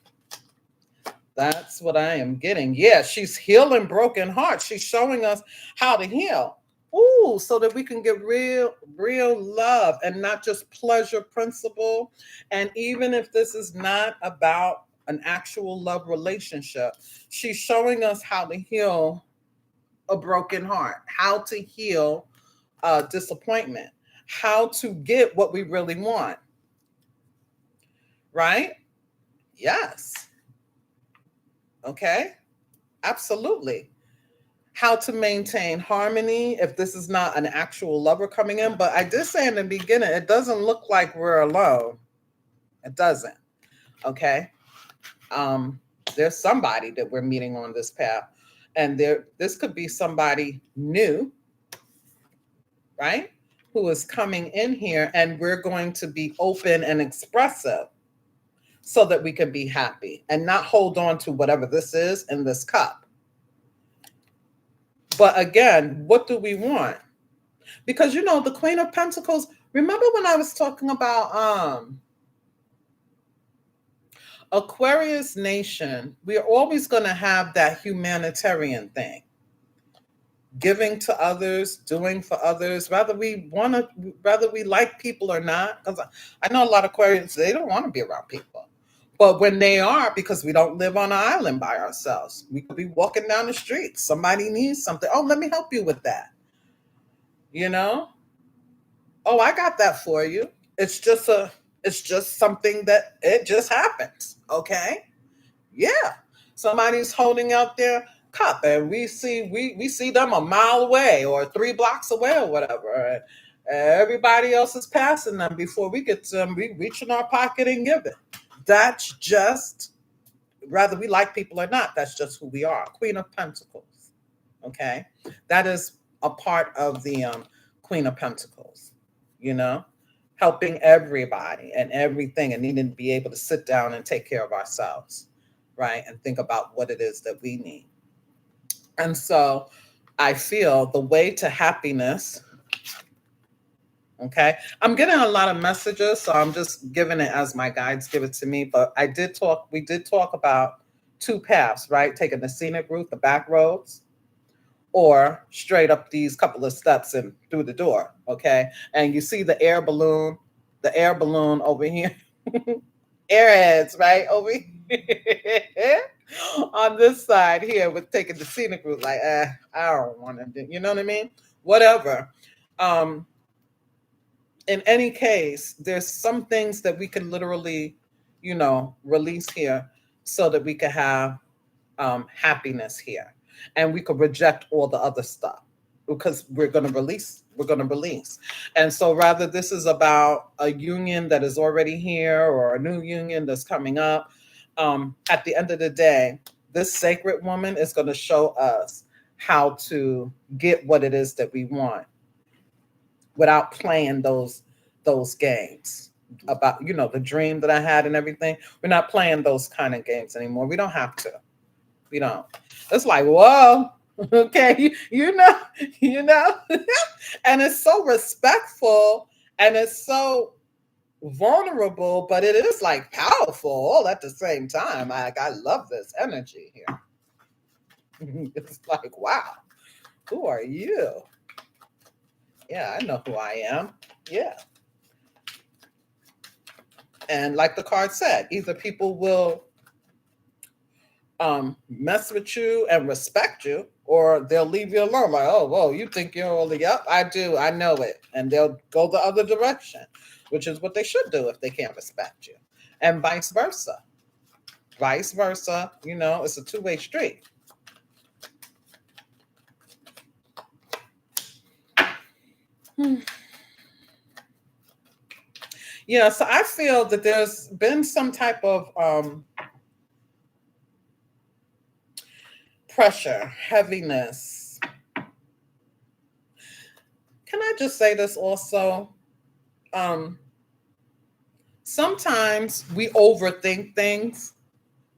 That's what I am getting. Yeah, she's healing broken hearts. She's showing us how to heal. Ooh, so that we can get real love and not just pleasure principle. And even if this is not about an actual love relationship, she's showing us how to heal a broken heart, how to heal disappointment, how to get what we really want, right? Yes. Okay. Absolutely. How to maintain harmony if this is not an actual lover coming in. But I did say in the beginning, it doesn't look like we're alone. It doesn't. Okay. Um, there's somebody that we're meeting on this path. And this could be somebody new, right? Who is coming in here, and we're going to be open and expressive so that we can be happy and not hold on to whatever this is in this cup. But again, what do we want? Because the Queen of Pentacles, remember when I was talking about Aquarius nation, we're always going to have that humanitarian thing. Giving to others, doing for others, whether we like people or not. Because I know a lot of Aquarians, they don't want to be around people. But when they are, because we don't live on an island by ourselves, we could be walking down the street. Somebody needs something. Oh, let me help you with that. Oh, I got that for you. It's just something that it just happens. Okay. Yeah. Somebody's holding out their cup and we see them a mile away or 3 blocks away or whatever. And everybody else is passing them before we get to them. We reach in our pocket and give it. That's just, whether we like people or not, that's just who we are. Queen of Pentacles. Okay. That is a part of the Queen of Pentacles, helping everybody and everything and needing to be able to sit down and take care of ourselves, right? And think about what it is that we need. And so I feel the way to happiness, okay? I'm getting a lot of messages, so I'm just giving it as my guides give it to me. But we did talk about 2 paths, right? Taking the scenic route, the back roads, or straight up these couple of steps and through the door, okay? And you see the air balloon over here. Airheads, right? Over here. On this side here with taking the scenic route, like, I don't want to do, you know what I mean? Whatever. In any case, there's some things that we can literally, release here so that we can have happiness here. And we could reject all the other stuff because we're going to release. And so rather this is about a union that is already here or a new union that's coming up. At the end of the day, this sacred woman is going to show us how to get what it is that we want without playing those games about, the dream that I had and everything. We're not playing those kind of games anymore. We don't have to. We don't. It's like, whoa, okay, you know, and it's so respectful and it's so vulnerable, but it is like powerful all at the same time. I love this energy here. It's like, wow, who are you? Yeah, I know who I am. Yeah. And like the card said, either people will mess with you and respect you, or they'll leave you alone. Like, oh, whoa, you think you're only, yep, I do, I know it. And they'll go the other direction, which is what they should do if they can't respect you. And vice versa. It's a two-way street. Yeah, so I feel that there's been some type of pressure, heaviness. Can I just say this also? Sometimes we overthink things.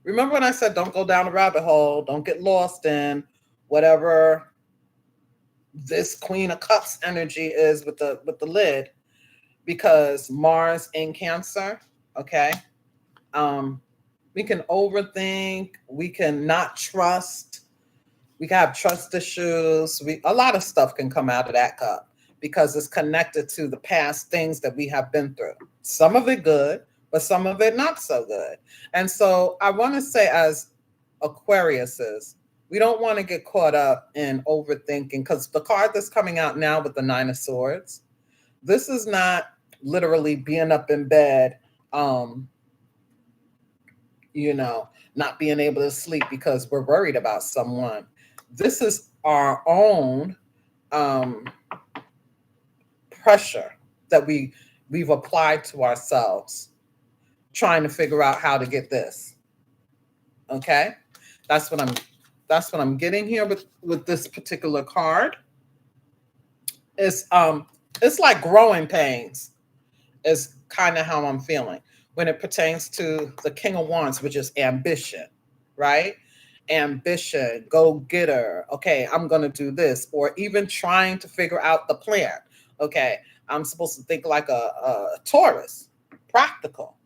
Remember when I said don't go down a rabbit hole, don't get lost in whatever this Queen of Cups energy is with the lid, because Mars in Cancer, okay? We can overthink. We can not trust. We can have trust issues. A lot of stuff can come out of that cup because it's connected to the past things that we have been through. Some of it good, but some of it not so good. And so I want to say, as Aquariuses, we don't want to get caught up in overthinking, because the card that's coming out now with the Nine of Swords, this is not literally being up in bed, not being able to sleep because we're worried about someone. This is our own pressure that we've applied to ourselves, trying to figure out how to get this. Okay, that's what I'm getting here with this particular card. It's like growing pains is kind of how I'm feeling when it pertains to the King of Wands, which is ambition, right? Ambition, go getter. Okay, I'm going to do this, or even trying to figure out the plan. Okay, I'm supposed to think like a Taurus, practical,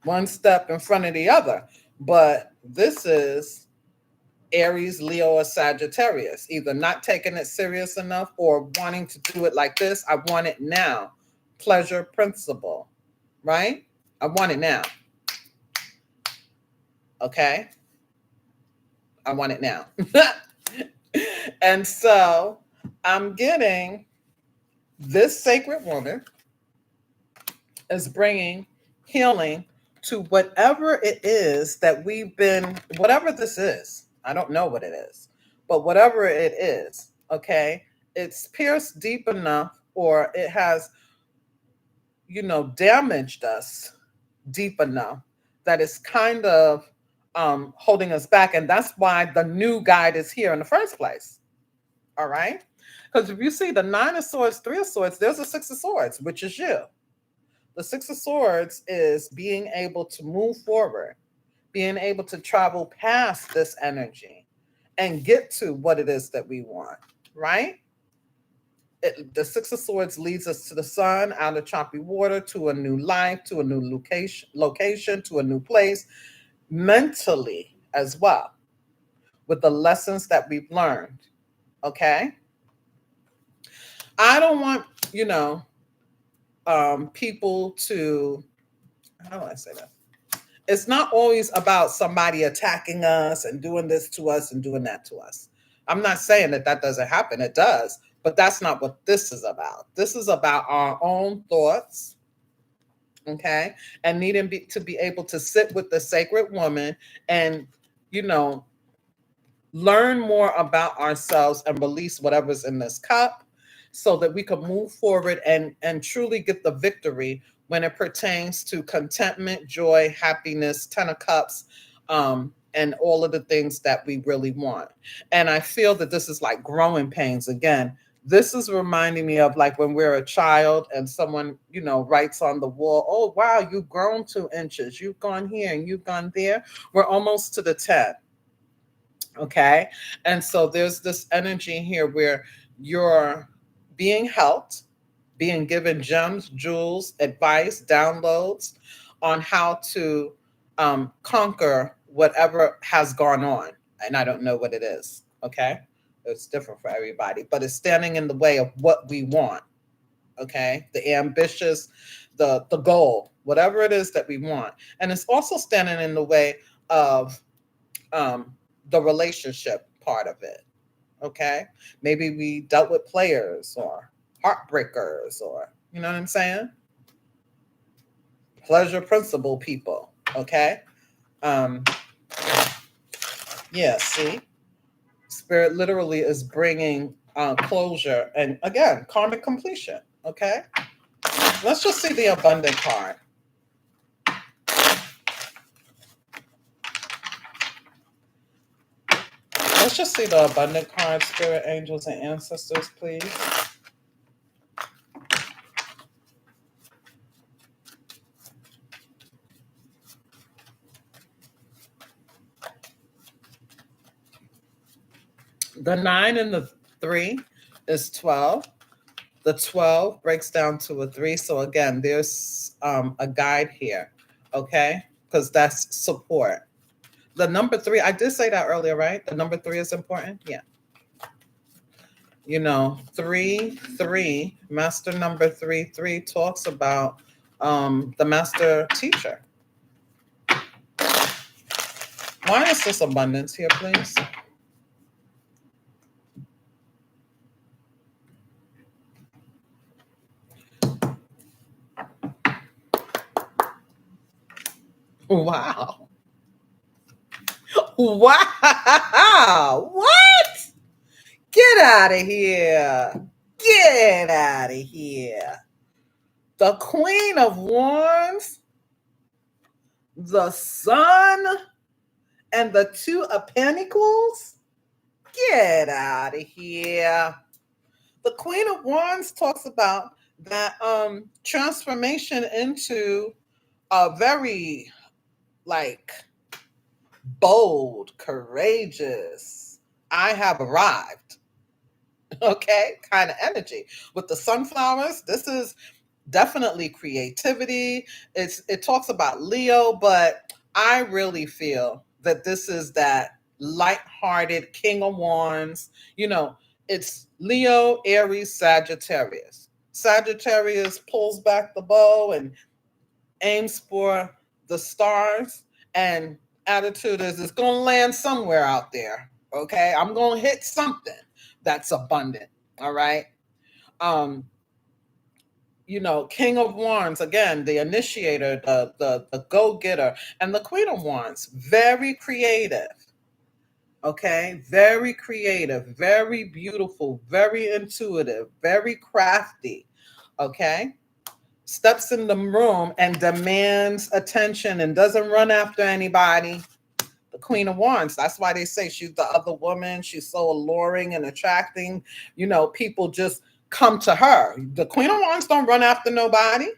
one step in front of the other. But this is Aries, Leo, or Sagittarius, either not taking it serious enough or wanting to do it like this. I want it now. Pleasure principle, right? I want it now. Okay? I want it now. And so I'm getting this sacred woman is bringing healing to whatever it is that whatever this is. I don't know what it is, but whatever it is, okay, it's pierced deep enough, or it has, damaged us deep enough that it's kind of holding us back. And that's why the new guide is here in the first place. All right. Because if you see the Nine of Swords, Three of Swords, there's a Six of Swords, which is you. The Six of Swords is being able to move forward, being able to travel past this energy and get to what it is that we want, right? The Six of Swords leads us to the sun, out of choppy water, to a new life, to a new location, to a new place, mentally as well, with the lessons that we've learned, okay? I don't want, people to, how do I say that? It's not always about somebody attacking us and doing this to us and doing that to us. I'm not saying that doesn't happen. It does, but that's not what this is about. This is about our own thoughts, okay? And needing to be able to sit with the sacred woman and, learn more about ourselves and release whatever's in this cup so that we can move forward and truly get the victory when it pertains to contentment, joy, happiness, 10 of cups, and all of the things that we really want. And I feel that this is like growing pains. Again, this is reminding me of like when we're a child and someone, writes on the wall, oh, wow, you've grown 2 inches. You've gone here and you've gone there. We're almost to the 10. Okay. And so there's this energy here where you're being helped, being given gems, jewels, advice, downloads on how to conquer whatever has gone on. And I don't know what it is. Okay. It's different for everybody, but it's standing in the way of what we want. Okay. The ambitious, the goal, whatever it is that we want. And it's also standing in the way of the relationship part of it. Okay. Maybe we dealt with players or heartbreakers, or, you know what I'm saying? Pleasure principle people. Okay. Yeah. See, Spirit literally is bringing closure and, again, karmic completion. Okay. Let's just see the abundant card. Let's just see the abundant card, Spirit, angels, and ancestors, please. The 9 and the 3 is 12. The 12 breaks down to a 3. So again, there's a guide here. Okay. because that's support. The number 3, I did say that earlier, right? The number 3 is important. Yeah. 3, master number 3 talks about the master teacher. Why is this abundance here, please? Wow. Wow. What? Get out of here. Get out of here. The Queen of Wands, the Sun, and the 2 of Pentacles. Get out of here. The Queen of Wands talks about that transformation into a very like bold, courageous, I have arrived, okay, kind of energy. With the sunflowers, this is definitely creativity. It talks about Leo, but I really feel that this is that light-hearted King of Wands. It's Leo, Aries, Sagittarius. Sagittarius pulls back the bow and aims for the stars, and attitude is it's going to land somewhere out there. Okay, I'm going to hit something that's abundant. All right. King of Wands, again, the initiator, the go-getter, and the Queen of Wands, very creative. Okay, very creative, very beautiful, very intuitive, very crafty. Okay, steps in the room and demands attention and doesn't run after anybody. The Queen of Wands, that's why they say she's the other woman. She's so alluring and attracting. People just come to her. The Queen of Wands don't run after nobody.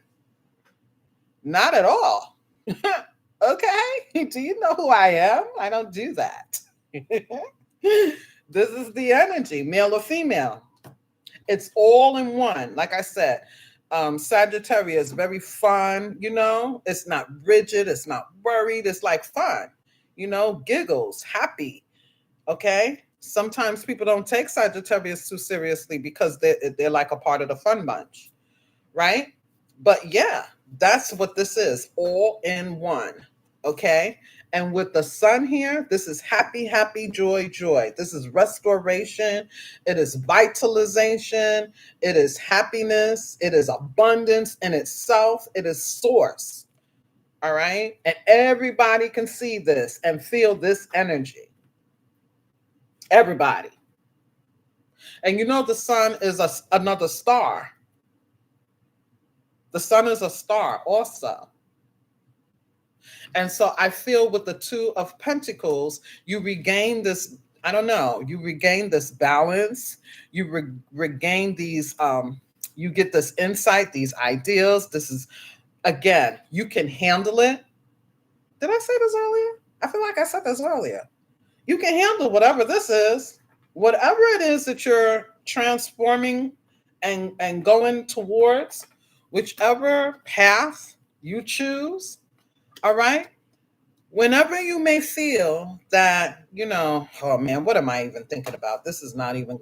Not at all. Okay? Do you know who I am? I don't do that. This is the energy, male or female. It's all in one. Like I said, Sagittarius is very fun, it's not rigid, it's not worried, it's like fun, giggles, happy. Okay. Sometimes people don't take Sagittarius too seriously because they're like a part of the fun bunch, right? But yeah, that's what this is, all in one. Okay. And with the sun here, this is happy, happy, joy, joy. This is restoration. It is vitalization. It is happiness. It is abundance in itself. It is source. All right. And everybody can see this and feel this energy. Everybody. And the sun is another star. The sun is a star also. And so I feel with the 2 of Pentacles, you regain this, I don't know, you regain this balance. You regain these, you get this insight, these ideas. This is, again, you can handle it. Did I say this earlier? I feel like I said this earlier. You can handle whatever this is, whatever it is that you're transforming and going towards, whichever path you choose. All right. Whenever you may feel that, oh man, what am I even thinking about? This is not even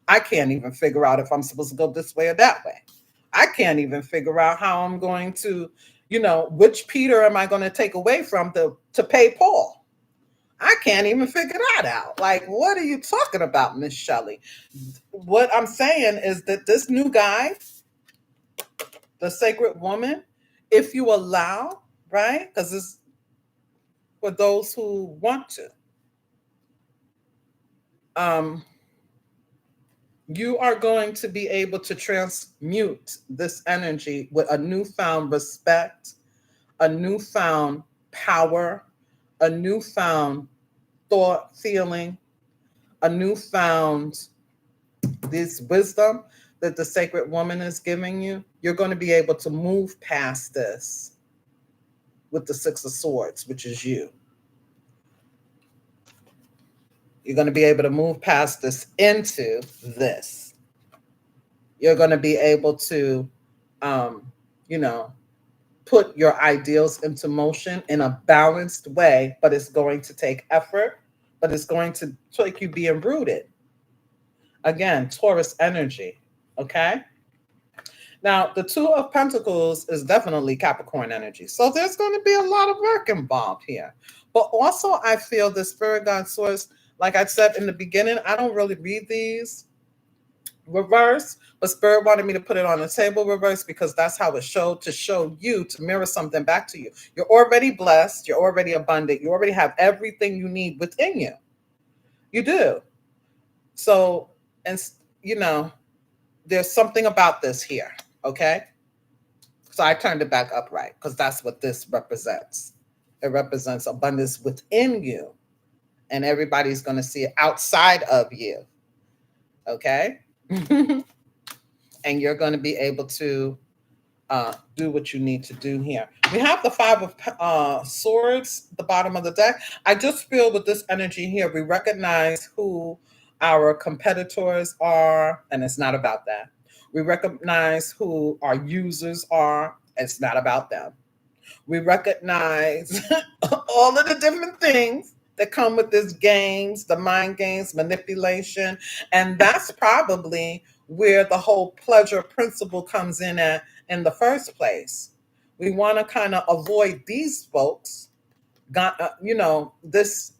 I can't even figure out if I'm supposed to go this way or that way. I can't even figure out how I'm going to, which Peter am I going to take away from to pay Paul? I can't even figure that out. Like, what are you talking about, Miss Shelley? What I'm saying is that this new guy, the sacred woman, if you allow, right? Because it's for those who want to. You are going to be able to transmute this energy with a newfound respect, a newfound power, a newfound thought, feeling, a newfound this wisdom that the sacred woman is giving you. You're going to be able to move past this with the 6 of Swords, which is you. You're going to be able to move past this into this. You're going to be able to, put your ideals into motion in a balanced way, but it's going to take effort, but it's going to take you being rooted. Again, Taurus energy. Okay. Now, the Two of Pentacles is definitely Capricorn energy. So there's going to be a lot of work involved here. But also, I feel the Spirit Guide Source, like I said in the beginning, I don't really read these reverse, but Spirit wanted me to put it on the table reverse because that's how it showed, to show you, to mirror something back to you. You're already blessed. You're already abundant. You already have everything you need within you. You do. So, and you know, there's something about this here. Okay. So I turned it back upright because that's what this represents. It represents abundance within you, and everybody's going to see it outside of you. Okay. And you're going to be able to do what you need to do here. We have the Five of Swords, the bottom of the deck. I just feel with this energy here, we recognize who our competitors are, and it's not about that. We recognize who our users are, and it's not about them. We recognize all of the different things that come with this games, the mind games, manipulation, and that's probably where the whole pleasure principle comes in at in the first place. We want to kind of avoid these folks, this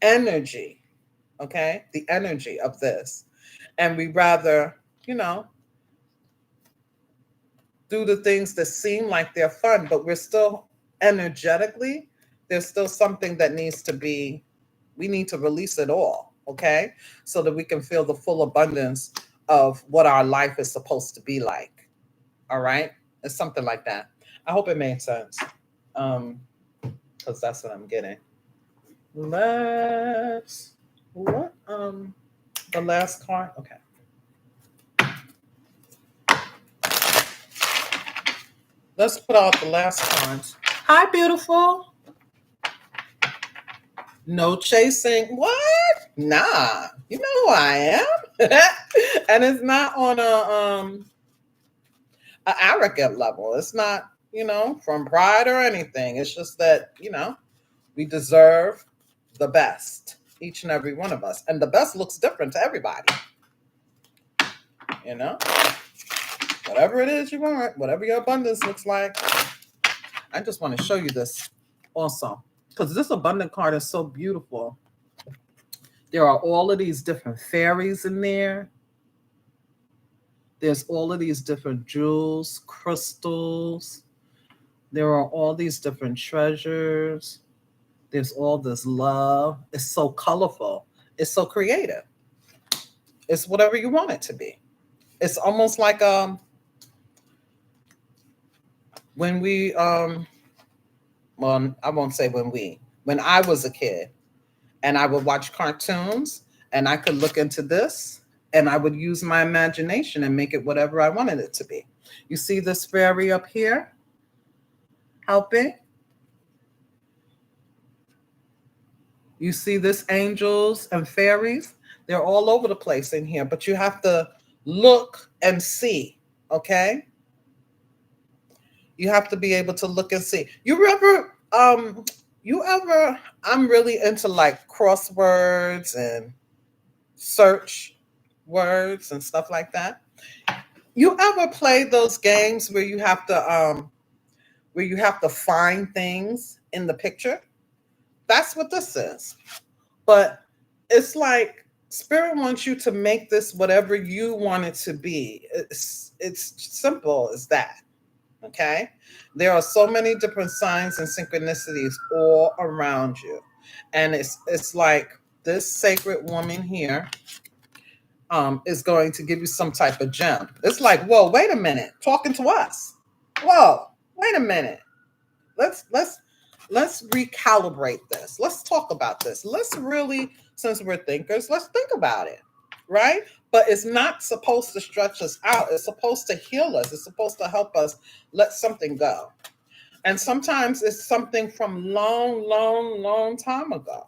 energy, okay, the energy of this, and we rather, do the things that seem like they're fun, but we're still energetically, there's still something that needs to be, we need to release it all, okay? So that we can feel the full abundance of what our life is supposed to be like. All right? It's something like that. I hope it made sense. Because that's what I'm getting. The last card? Okay. Let's put out the last cards. Hi, beautiful. No chasing. What? Nah. You know who I am. And it's not on a arrogant level. It's not, from pride or anything. It's just that, we deserve the best, each and every one of us. And the best looks different to everybody. Whatever it is you want, whatever your abundance looks like. I just want to show you this also, because this abundant card is so beautiful. There are all of these different fairies in there. There's all of these different jewels, crystals. There are all these different treasures. There's all this love. It's so colorful. It's so creative. It's whatever you want it to be. It's almost like when we well, I won't say when I was a kid and I would watch cartoons and I could look into this and I would use my imagination and make it whatever I wanted it to be. You see this fairy up here helping? You see this angels and fairies? They're all over the place in here, but you have to look and see, okay? You have to be able to look and see. I'm really into like crosswords and search words and stuff like that. You ever play those games where you have to find things in the picture? That's what this is. But it's like Spirit wants you to make this whatever you want it to be. It's simple as that. Okay? There are so many different signs and synchronicities all around you. And it's like this sacred woman here is going to give you some type of gem. It's like, whoa, wait a minute, talking to us. Whoa, wait a minute. Let's recalibrate this. Let's talk about this. Let's really, since we're thinkers, let's think about it, right? But it's not supposed to stretch us out. It's supposed to heal us. It's supposed to help us let something go. And sometimes it's something from long, long, long time ago.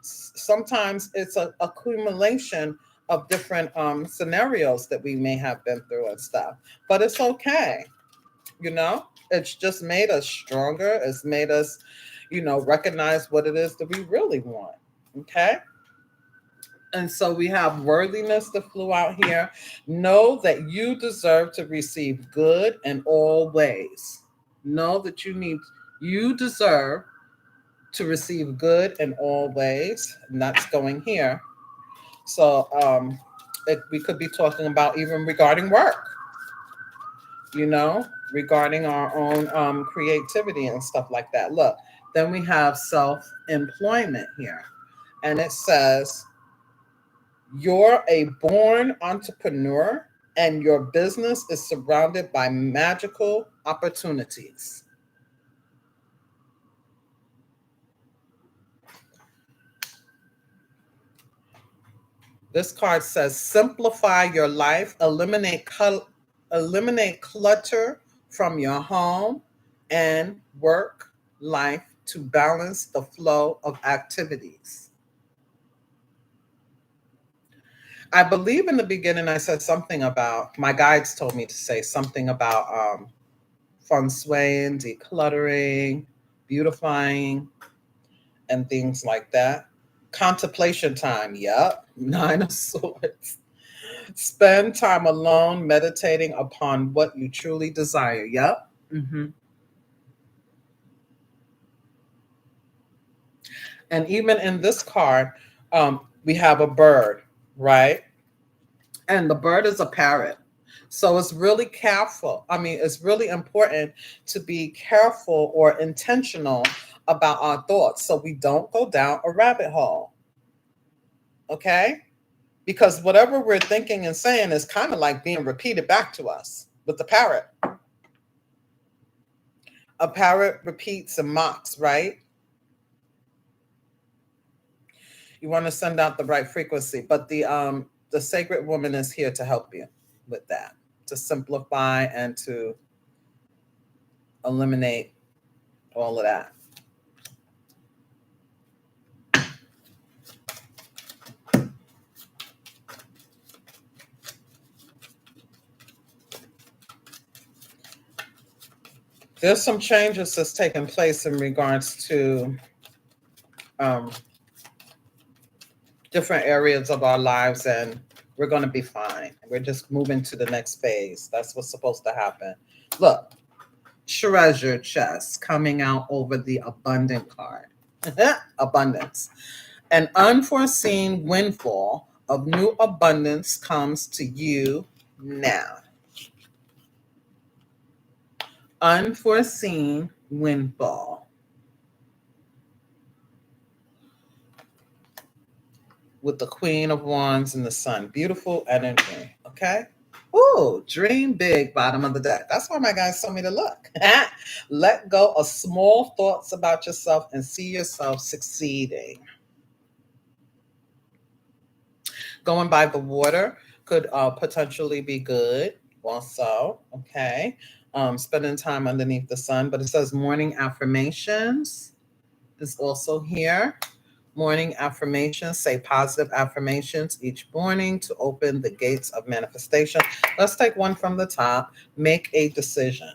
Sometimes it's an accumulation of different scenarios that we may have been through and stuff. But it's okay, You know, it's just made us stronger. It's made us, recognize what it is that we really want. Okay. And so we have worthiness that flew out here. Know that you deserve to receive good in all ways. Know that you deserve to receive good in all ways. And that's going here. So we could be talking about even regarding work, regarding our own creativity and stuff like that. Look, then we have self-employment here. And it says, you're a born entrepreneur and your business is surrounded by magical opportunities. This card says, simplify your life, eliminate clutter from your home and work life to balance the flow of activities. I believe in the beginning I said something about, my guides told me to say something about feng shui, decluttering, beautifying, and things like that. Contemplation time, yep. 9 of Swords. Spend time alone meditating upon what you truly desire, yep. And even in this card, we have a bird, right? And the bird is a parrot. So it's really careful. I mean, it's really important to be careful or intentional about our thoughts so we don't go down a rabbit hole. Okay? Because whatever we're thinking and saying is kind of like being repeated back to us with the parrot. A parrot repeats and mocks, right? You want to send out the right frequency, but the sacred woman is here to help you with that, to simplify and to eliminate all of that. There's some changes that's taking place in regards to different areas of our lives, and we're going to be fine. We're just moving to the next phase. That's what's supposed to happen. Look, treasure chest coming out over the abundant card. Abundance. An unforeseen windfall of new abundance comes to you now. Unforeseen windfall. With the Queen of Wands and the Sun. Beautiful energy. Okay. Ooh, dream big, bottom of the deck. That's why my guys told me to look. Let go of small thoughts about yourself and see yourself succeeding. Going by the water could potentially be good also. Okay. Spending time underneath the sun. But it says morning affirmations is also here. Morning affirmations, say positive affirmations each morning to open the gates of manifestation. Let's take one from the top. Make a decision.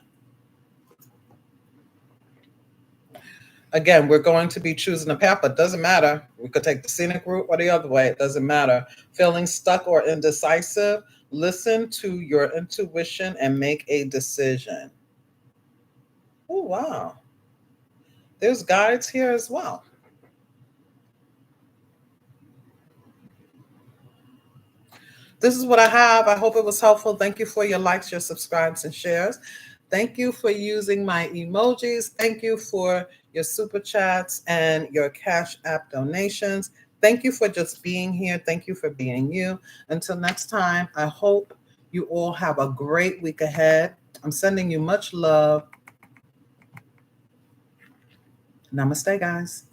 Again, we're going to be choosing a path, but it doesn't matter. We could take the scenic route or the other way. It doesn't matter. Feeling stuck or indecisive, listen to your intuition and make a decision. Oh, wow. There's guides here as well. This is what I have. I hope it was helpful. Thank you for your likes, your subscribes, and shares. Thank you for using my emojis. Thank you for your super chats and your Cash App donations. Thank you for just being here. Thank you for being you. Until next time, I hope you all have a great week ahead. I'm sending you much love. Namaste, guys.